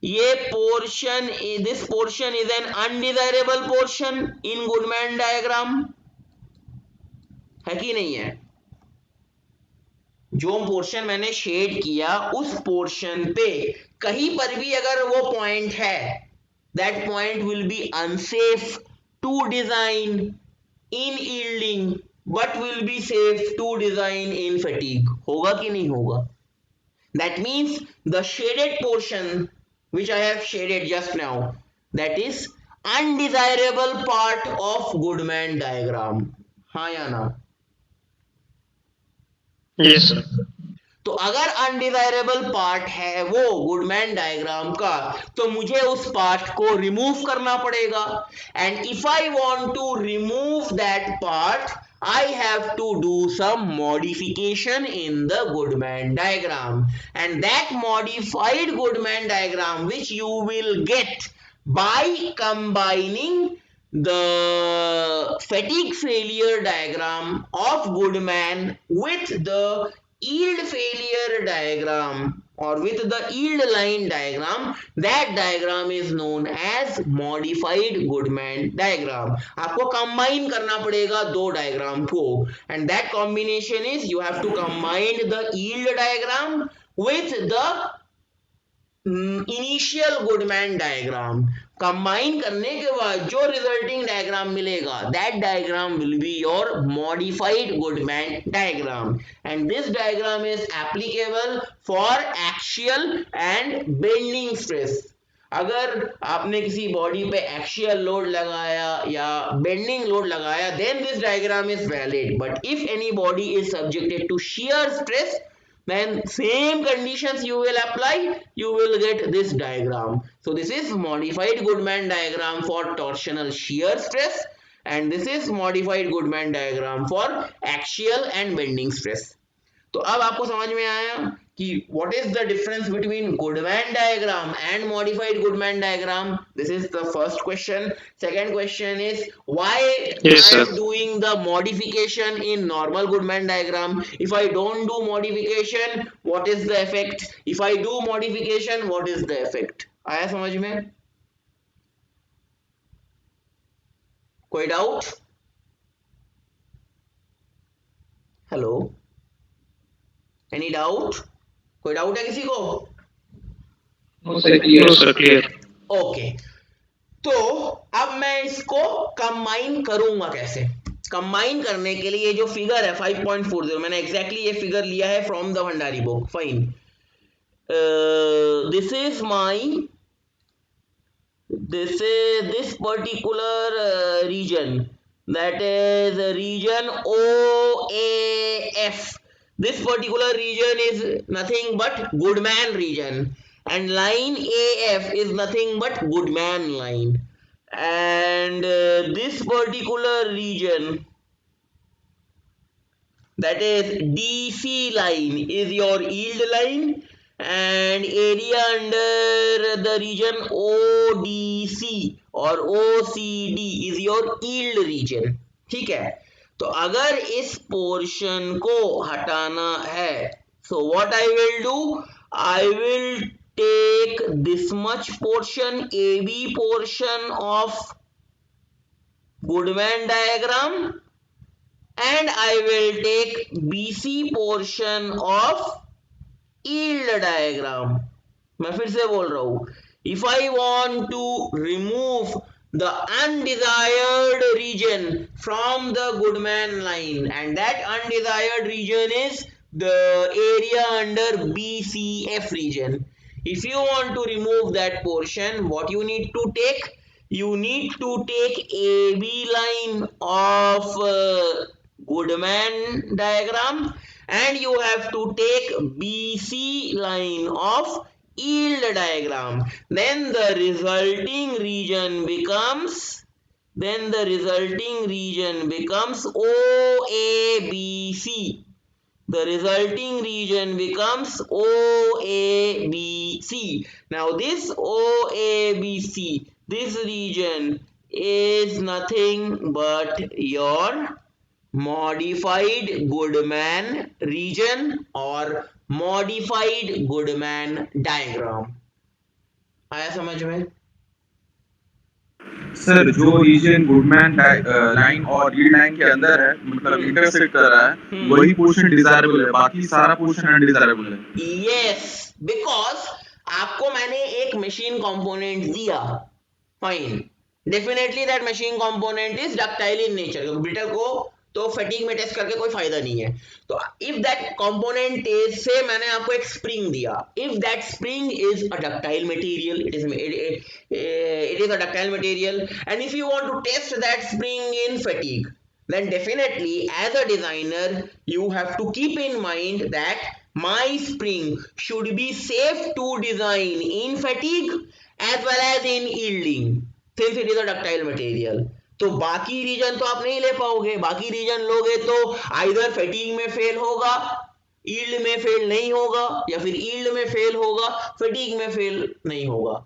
ये portion, this portion is an undesirable portion in Goodman diagram, है कि नहीं है? जो पोर्शन मैंने शेड किया उस पोर्शन पे कहीं पर भी अगर वो पॉइंट है, that point will be unsafe to design in yielding but will be safe to design in fatigue. होगा कि नहीं होगा? That means the shaded portion which I have shaded just now, that is undesirable part of Goodman diagram. हाँ या ना? Yes, sir. तो अगर undesirable part है वो गुडमैन डायग्राम का, तो मुझे उस पार्ट को रिमूव करना पड़ेगा, and if I want to remove that part I have to do some modification in the Goodman diagram, and that modified Goodman diagram which you will get by combining the fatigue failure diagram of Goodman with the yield failure diagram or with the yield line diagram, that diagram is known as modified Goodman diagram. आपको combine करना पड़ेगा दो diagram को, and that combination is you have to combine the yield diagram with the initial Goodman diagram combine करने के बाद जो resulting diagram मिलेगा, that diagram will be your modified Goodman diagram, and this diagram is applicable for axial and bending stress. अगर आपने किसी body पे axial load लगाया या बेंडिंग लोड लगाया, then this diagram is valid, but if any body is subjected to shear stress, then same conditions you will apply, you will get this diagram. So this is modified Goodman diagram for torsional shear stress, and this is modified Goodman diagram for axial and bending stress. तो अब आपको समझ में आया कि what is the difference between Goodman diagram and modified Goodman diagram. This is the first question. Second question is why Yes, I sir. am doing the modification in normal Goodman diagram. If I don't do modification, what is the effect? If I do modification, what is the effect? आया समझ में? कोई doubt? Hello, any doubt? कोई doubt है किसी को? No, sir, clear. No, sir, clear. Okay, तो अब मैं इसको कंबाइन करूंगा कैसे? कंबाइन करने के लिए जो फिगर है 5.40, मैंने एग्जैक्टली ये फिगर लिया है from the Bhandari book. Fine, this is my, this particular region, that is region OAF. This particular region is nothing but Goodman region, and line AF is nothing but Goodman line, and this particular region, that is DC line, is your yield line, and area under the region ODC or OCD is your yield region. ठीक है, तो अगर इस portion को हटाना है, so what I will do, I will take this much portion, AB portion of Goodman diagram, and I will take BC portion of yield diagram. मैं फिर से बोल रहा हूँ, if I want to remove the undesired region from the Goodman line, and that undesired region is the area under BCF region. If you want to remove that portion, what you need to take? You need to take AB line of Goodman diagram, and you have to take BC line of yield diagram. Then the resulting region becomes OABC. The resulting region becomes OABC. Now this OABC, this region is nothing but your modified Goodman region or modified Goodman diagram. आया समझ में? Sir जो reason Goodman line और yield line के अंदर है, मतलब intersect कर रहा है, वही पोर्शन डिजायरेबल है, बाकी सारा पोर्शन अनडिजायरेबल है. Yes, because आपको मैंने एक मशीन कंपोनेंट दिया, fine, definitely that machine component is ductile in nature. Brittle को तो फटीग में टेस्ट करके कोई फायदा नहीं है. तो इफ दैट कंपोनेंट इज, से मैंने आपको एक स्प्रिंग दिया, if that spring is a ductile material, it is a ductile material, and if you want to test that spring in fatigue, then definitely as a designer you have to keep in mind that my spring should be safe to design in fatigue as well as in yielding, since it is a ductile material. तो बाकी reason तो आप नहीं ले पाओगे, बाकी reason लोगे तो आइदर फटीग में फेल होगा, यील्ड में फेल नहीं होगा, या फिर यील्ड में फेल होगा, फटीग में फेल नहीं होगा.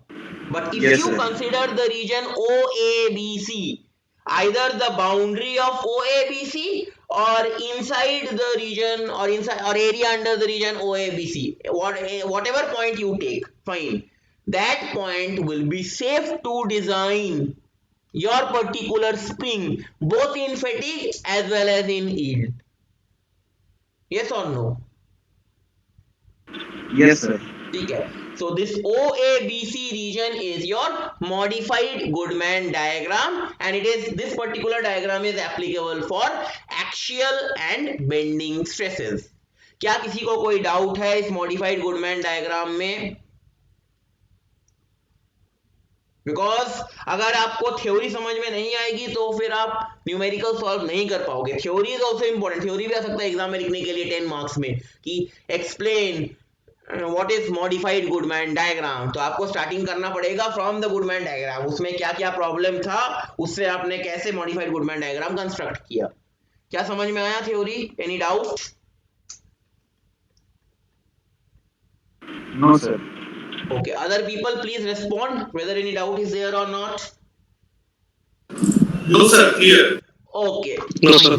But if Yes, you sir. consider the region OABC, either the boundary of OABC or inside the region or inside or area under the region OABC, whatever point you take, fine, that point will be safe to design your particular spring both in fatigue as well as in yield. Yes or no? Yes, sir. ठीक है. So this OABC region is your modified Goodman diagram, and this particular diagram is applicable for axial and bending stresses. क्या किसी को कोई doubt है इस modified Goodman diagram में? Because अगर आपको थ्योरी समझ में नहीं आएगी तो फिर आप न्यूमेरिकल सॉल्व नहीं कर पाओगे. Theory is also important. Theory भी आ सकता है एग्जाम में लिखने के लिए 10 मार्क्स में कि explain what is modified Goodman diagram. तो आपको स्टार्टिंग करना पड़ेगा फ्रॉम द गुडमैन डायग्राम. उसमें क्या क्या प्रॉब्लम था, उससे आपने कैसे मॉडिफाइड गुडमैन डायग्राम कंस्ट्रक्ट किया. क्या समझ में आया theory? Any doubt? No sir. Okay, other people please respond whether any doubt is there or not. No sir, clear. Okay, No, sir.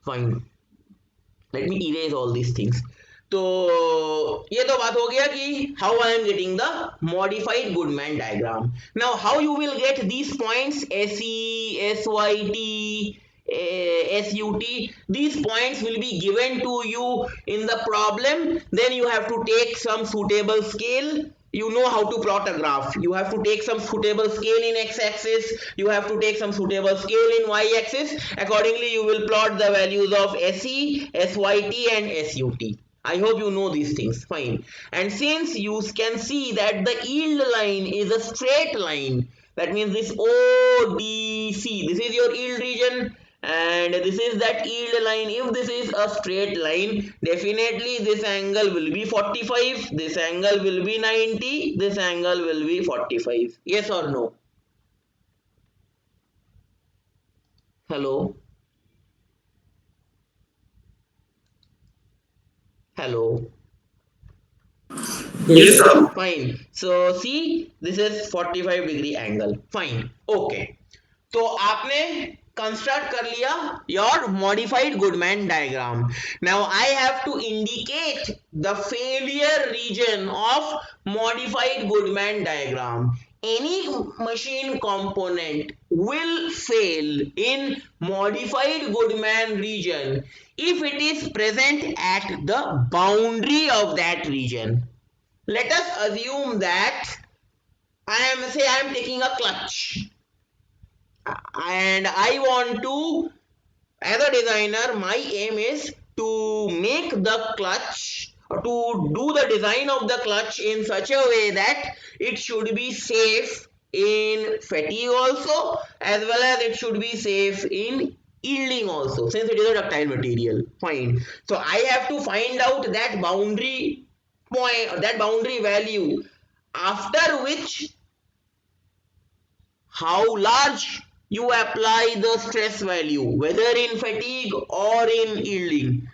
fine. Let me erase all these things. तो ये तो बात हो गया कि how I am getting the modified Goodman diagram. Now how you will get these points SE, SYT, SUT, these points will be given to you in the problem. Then you have to take some suitable scale. You know how to plot a graph. You have to take some suitable scale in x-axis. You have to take some suitable scale in y-axis. Accordingly, you will plot the values of SE, SYT and SUT. I hope you know these things. Fine. And since you can see that the yield line is a straight line, that means this ODC, this is your yield region, and this is that yield line. If this is a straight line, definitely this angle will be 45, this angle will be 90, this angle will be 45. Yes or no? Hello? Hello? Yes sir. Fine. So see, this is 45-degree angle. Fine. Okay. तो आपने construct कर लिया your modified Goodman diagram. Now I have to indicate the failure region of modified Goodman diagram. Any machine component will fail in modified Goodman region if it is present at the boundary of that region. Let us assume that I am taking a clutch and I want to, as a designer, my aim is to make the clutch, or to do the design of the clutch in such a way that it should be safe in fatigue also, as well as it should be safe in yielding also, since it is a ductile material. Fine. So I have to find out that boundary point, that boundary value, after which how large you apply the stress value, whether in fatigue or in yielding,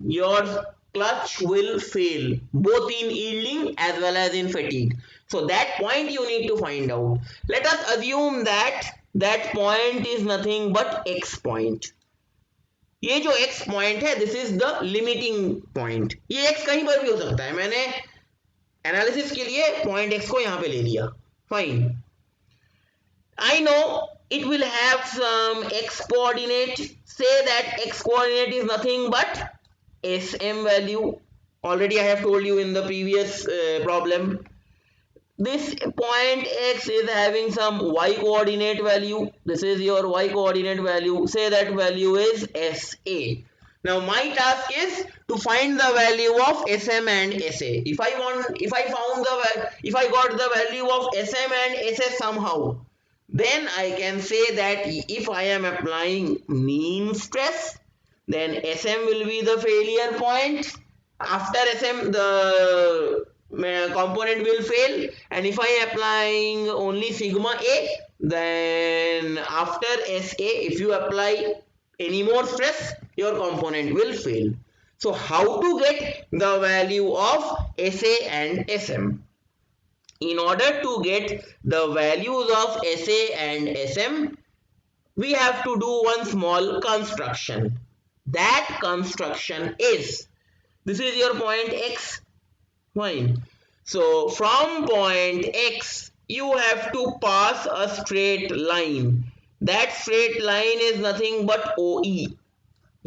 your clutch will fail both in yielding as well as in fatigue. So that point you need to find out. Let us assume that that point is nothing but x point. ये जो x point है, this is the limiting point. ये x कहीं पर भी हो सकता है. मैंने एनालिसिस के लिए पॉइंट x को यहाँ पे ले लिया. Fine. I know it will have some x coordinate. Say that x coordinate is nothing but SM value. Already I have told you in the previous problem. This point x is having some y coordinate value. This is your y coordinate value. Say that value is SA. Now my task is to find the value of SM and SA. If I got the value of SM and SA somehow, then I can say that if I am applying mean stress, then SM will be the failure point. After SM, the component will fail, and if I am applying only sigma A, then after SA, if you apply any more stress, your component will fail. So how to get the value of SA and SM? In order to get the values of SA and SM, we have to do one small construction. That construction is, this is your point X. Fine. So from point X, you have to pass a straight line. That straight line is nothing but OE.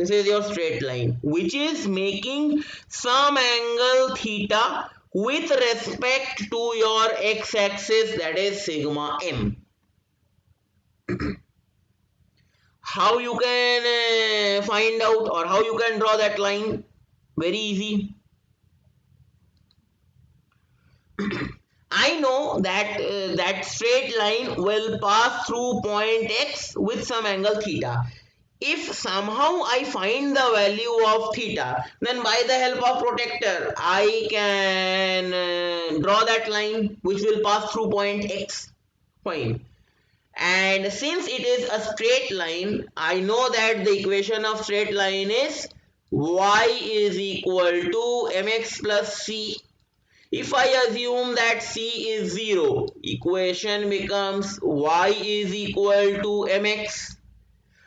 This is your straight line which is making some angle theta with respect to your x-axis, that is sigma m. How you can find out, or how you can draw that line? Very easy. I know that that straight line will pass through point x with some angle theta. If somehow I find the value of theta, then by the help of protector I can draw that line which will pass through point x. Fine. And since it is a straight line, I know that the equation of straight line is y is equal to mx plus c. If I assume that c is 0, equation becomes y is equal to mx.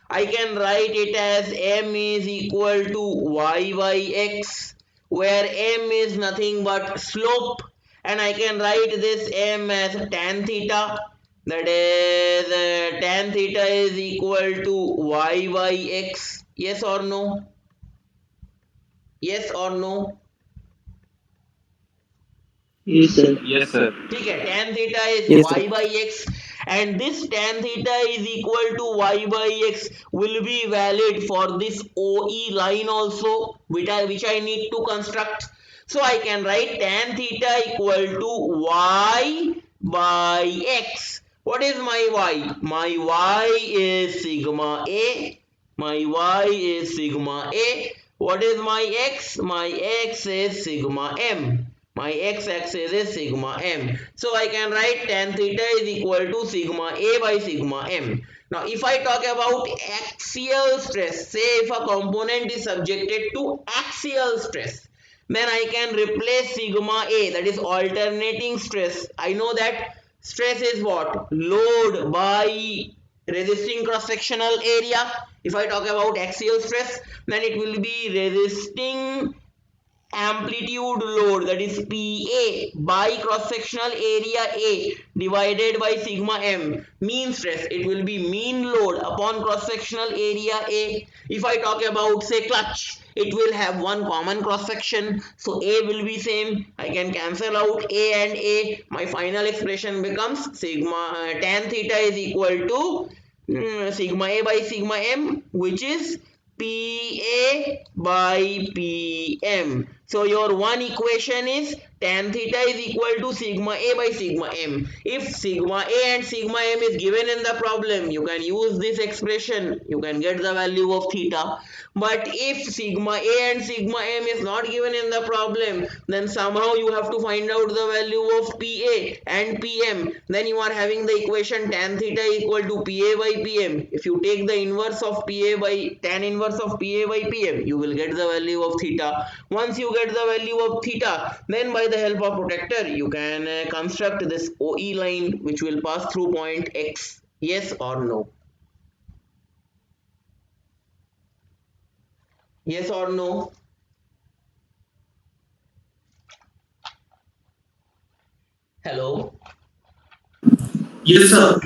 I can write it as m is equal to y by x, where m is nothing but slope, and I can write this m as tan theta, that is tan theta is equal to y by x. Yes or no? Yes or no? Yes, sir. Yes, sir. ठीक है, tan theta is Yes, y sir. by x, and this tan theta is equal to y by x will be valid for this OE line also, which I need to construct. So I can write tan theta equal to y by x. What is my y? My y is sigma a. My y is sigma a. What is my x? My x is sigma m. My x-axis is sigma m. So I can write tan theta is equal to sigma a by sigma m. Now if I talk about axial stress, say if a component is subjected to axial stress, then I can replace sigma a, that is alternating stress. I know that stress is what? Load by resisting cross-sectional area. If I talk about axial stress, then it will be resisting amplitude load, that is PA by cross sectional area A divided by sigma m. Mean stress, it will be mean load upon cross sectional area A. If I talk about say clutch, it will have one common cross section, so A will be same. I can cancel out A and A. My final expression becomes sigma tan theta is equal to sigma A by sigma m, which is PA by PM. So your one equation is tan theta is equal to sigma A by sigma m. If sigma A and sigma m is given in the problem, you can use this expression, you can get the value of theta. But if sigma A and sigma m is not given in the problem, then somehow you have to find out the value of PA and PM. Then you are having the equation tan theta equal to PA by PM. If you take the inverse of PA by tan inverse of PA by PM, you will get the value of theta. Once you get the value of theta, then by the help of protector you can construct this OE line which will pass through point X. Yes or no? Yes or no? Hello? Yes, sir.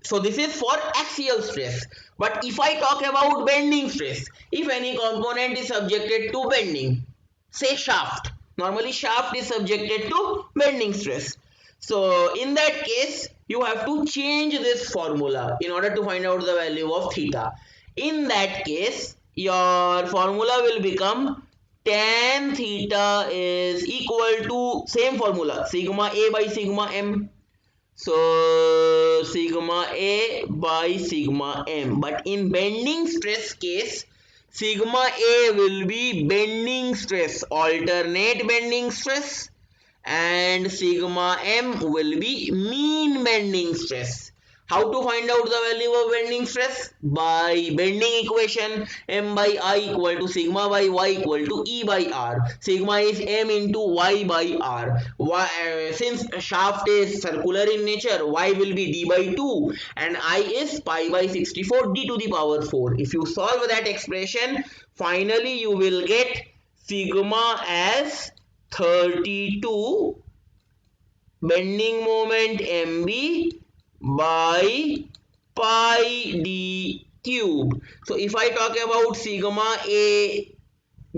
So this is for axial stress. But if I talk about bending stress, if any component is subjected to bending, say shaft, normally shaft is subjected to bending stress. So in that case, you have to change this formula in order to find out the value of theta. In that case, your formula will become tan theta is equal to same formula, sigma a by sigma m. So sigma A by sigma m. But in bending stress case, sigma A will be bending stress, alternate bending stress, and sigma m will be mean bending stress. How to find out the value of bending stress? By bending equation, m by I equal to sigma by y equal to E by R. Sigma is m into y by R. Since shaft is circular in nature, y will be d by 2 and I is pi by 64 d to the power 4. If you solve that expression, finally you will get sigma as 32 bending moment mb by pi dt. cube. So if I talk about sigma A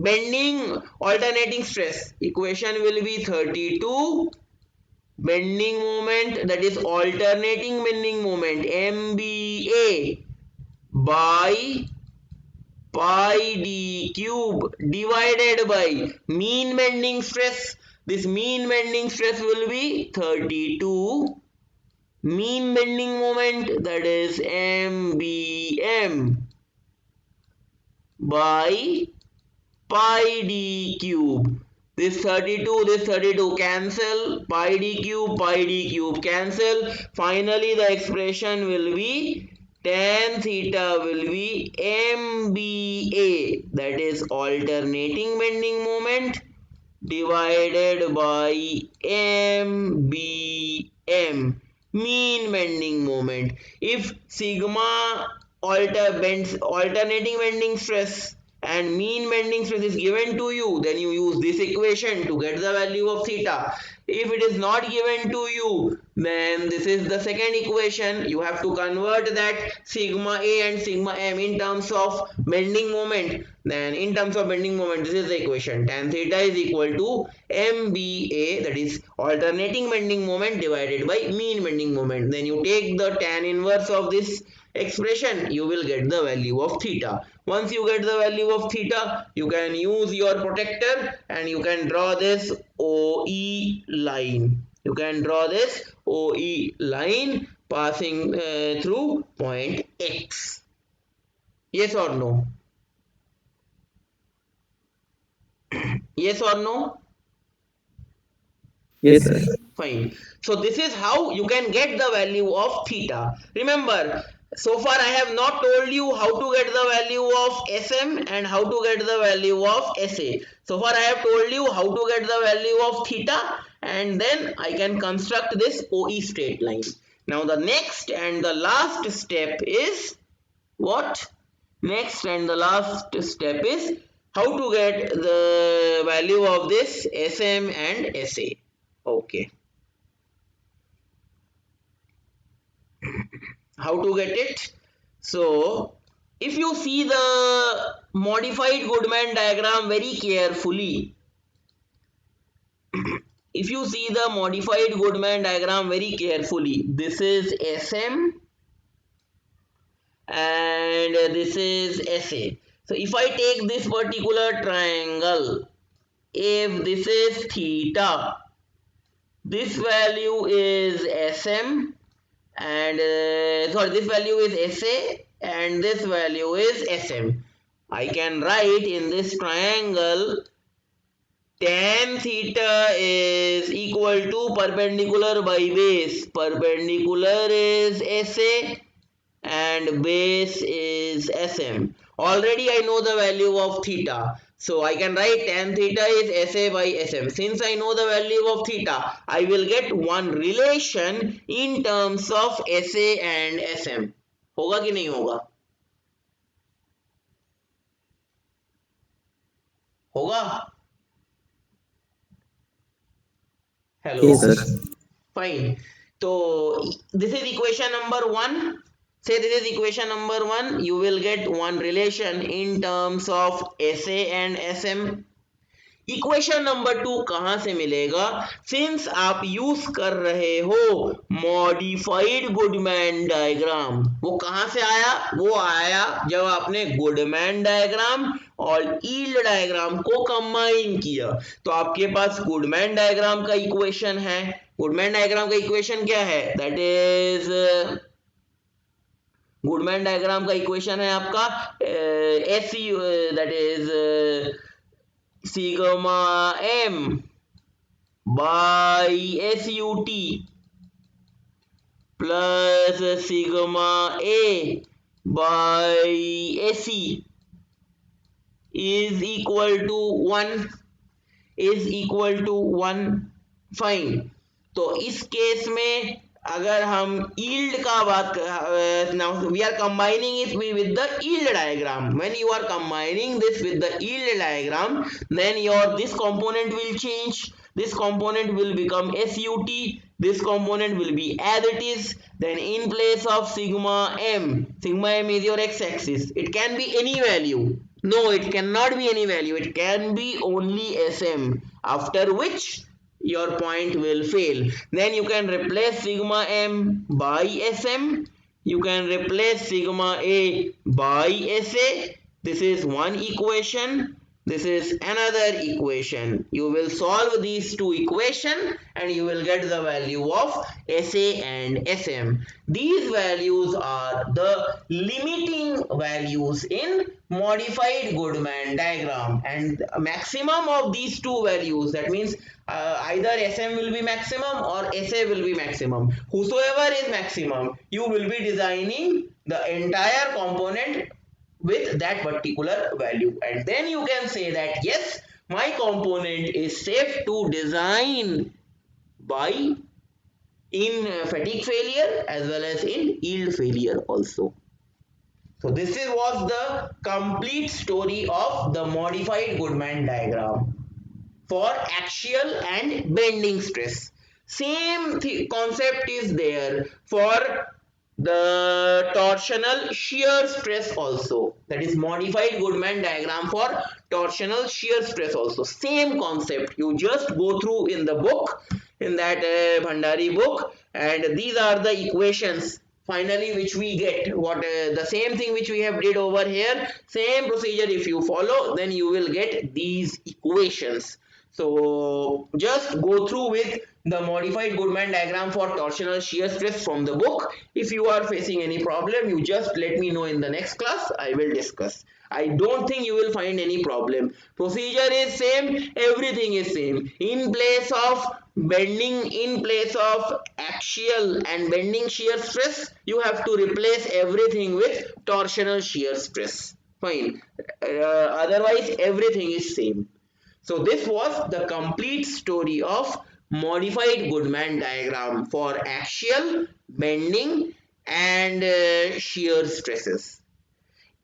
bending alternating stress, equation will be 32 bending moment, that is alternating bending moment, MBA by pi d cube divided by mean bending stress. This mean bending stress will be 32 mean bending moment, that is MBM by pi d cube. This 32 cancel, pi d cube cancel. Finally the expression will be tan theta will be MBA, that is alternating bending moment, divided by MBM, mean bending moment. If sigma alternating bending stress and mean bending stress is given to you, then you use this equation to get the value of theta. If it is not given to you, then this is the second equation. You have to convert that sigma A and sigma M in terms of bending moment. Then in terms of bending moment, this is the equation. Tan theta is equal to MBA, that is alternating bending moment, divided by mean bending moment. Then you take the tan inverse of this expression, you will get the value of theta. Once you get the value of theta, you can use your protector and you can draw this OE line. You can draw this OE line passing through point X. Yes or no? Yes or no? Yes, sir. Fine. So this is how you can get the value of theta. Remember, so far I have not told you how to get the value of SM and how to get the value of SA. So far I have told you how to get the value of theta, and then I can construct this OE straight line. Now the next and the last step is what? Next and the last step is how to get the value of this SM and SA. Okay. How to get it? So if you see the modified Goodman diagram very carefully, if you see the modified Goodman diagram very carefully, this is SM and this is SA. So if I take this particular triangle, if this is theta, this value is SM and sorry, this value is SA and this value is SM. I can write in this triangle tan theta is equal to perpendicular by base. Perpendicular is SA and base is SM. Already I know the value of theta. So I can write tan theta is SA by SM. Since I know the value of theta, I will get one relation in terms of SA and SM. होगा कि नहीं होगा? होगा? Hello. Yes, sir. Fine. So this is equation number 1. Say this is equation number 1. You will get one relation in terms of SA and SM. Equation number 2 कहां से मिलेगा? Since आप use कर रहे हो मॉडिफाइड गुडमैन डायग्राम, वो कहां से आया? वो आया जब आपने गुडमैन डायग्राम और यील्ड डायग्राम को कंबाइन किया, तो आपके पास गुडमैन डायग्राम का इक्वेशन है. गुडमैन डायग्राम का इक्वेशन क्या है? दैट इज गुडमैन डायग्राम का इक्वेशन है आपका SU, that is sigma m by SUT plus sigma A by SE is equal to 1. is equal to 1. Fine. तो इस केस में अगर हम yield का बात now we are combining it with the yield diagram. When you are combining this with the yield diagram, then your this component will change. this component will become SUT, this component will be as it is. Then in place of sigma m is your x-axis. It can be any value. No, it cannot be any value. It can be only SM, after which your point will fail. Then you can replace sigma m by SM. You can replace sigma a by SA. This is one equation. This is another equation. You will solve these two equations and you will get the value of SA and SM. These values are the limiting values in modified Goodman diagram, and maximum of these two values, that means either SM will be maximum or SA will be maximum. Whosoever is maximum, you will be designing the entire component with that particular value, and then you can say that yes, my component is safe to design by in fatigue failure as well as in yield failure also. So this was the complete story of the modified Goodman diagram for axial and bending stress. Same concept is there for the torsional shear stress also. That is modified Goodman diagram for torsional shear stress also. Same concept. You just go through in the book, in that Bhandari book, and these are the equations finally which we get. What the same thing which we have did over here, same procedure if you follow, then you will get these equations. So just go through with the modified Goodman diagram for torsional shear stress from the book. If you are facing any problem, you just let me know in the next class. I will discuss. I don't think you will find any problem. Procedure is same, everything is same. In place of bending, in place of axial and bending shear stress, you have to replace everything with torsional shear stress. Fine. Otherwise, everything is same. So this was the complete story of modified Goodman diagram for axial, bending and shear stresses.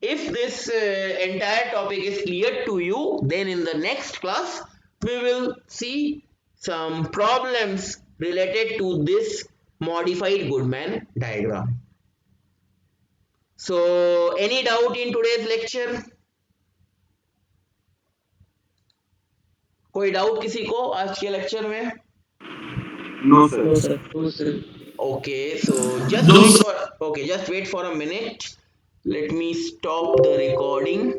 If this entire topic is clear to you, then in the next class we will see some problems related to this modified Goodman diagram. So any doubt in today's lecture? कोई doubt किसी को आज के lecture में? No, sir. No, sir. No, sir. Okay, so just wait for a minute. Let me stop the recording.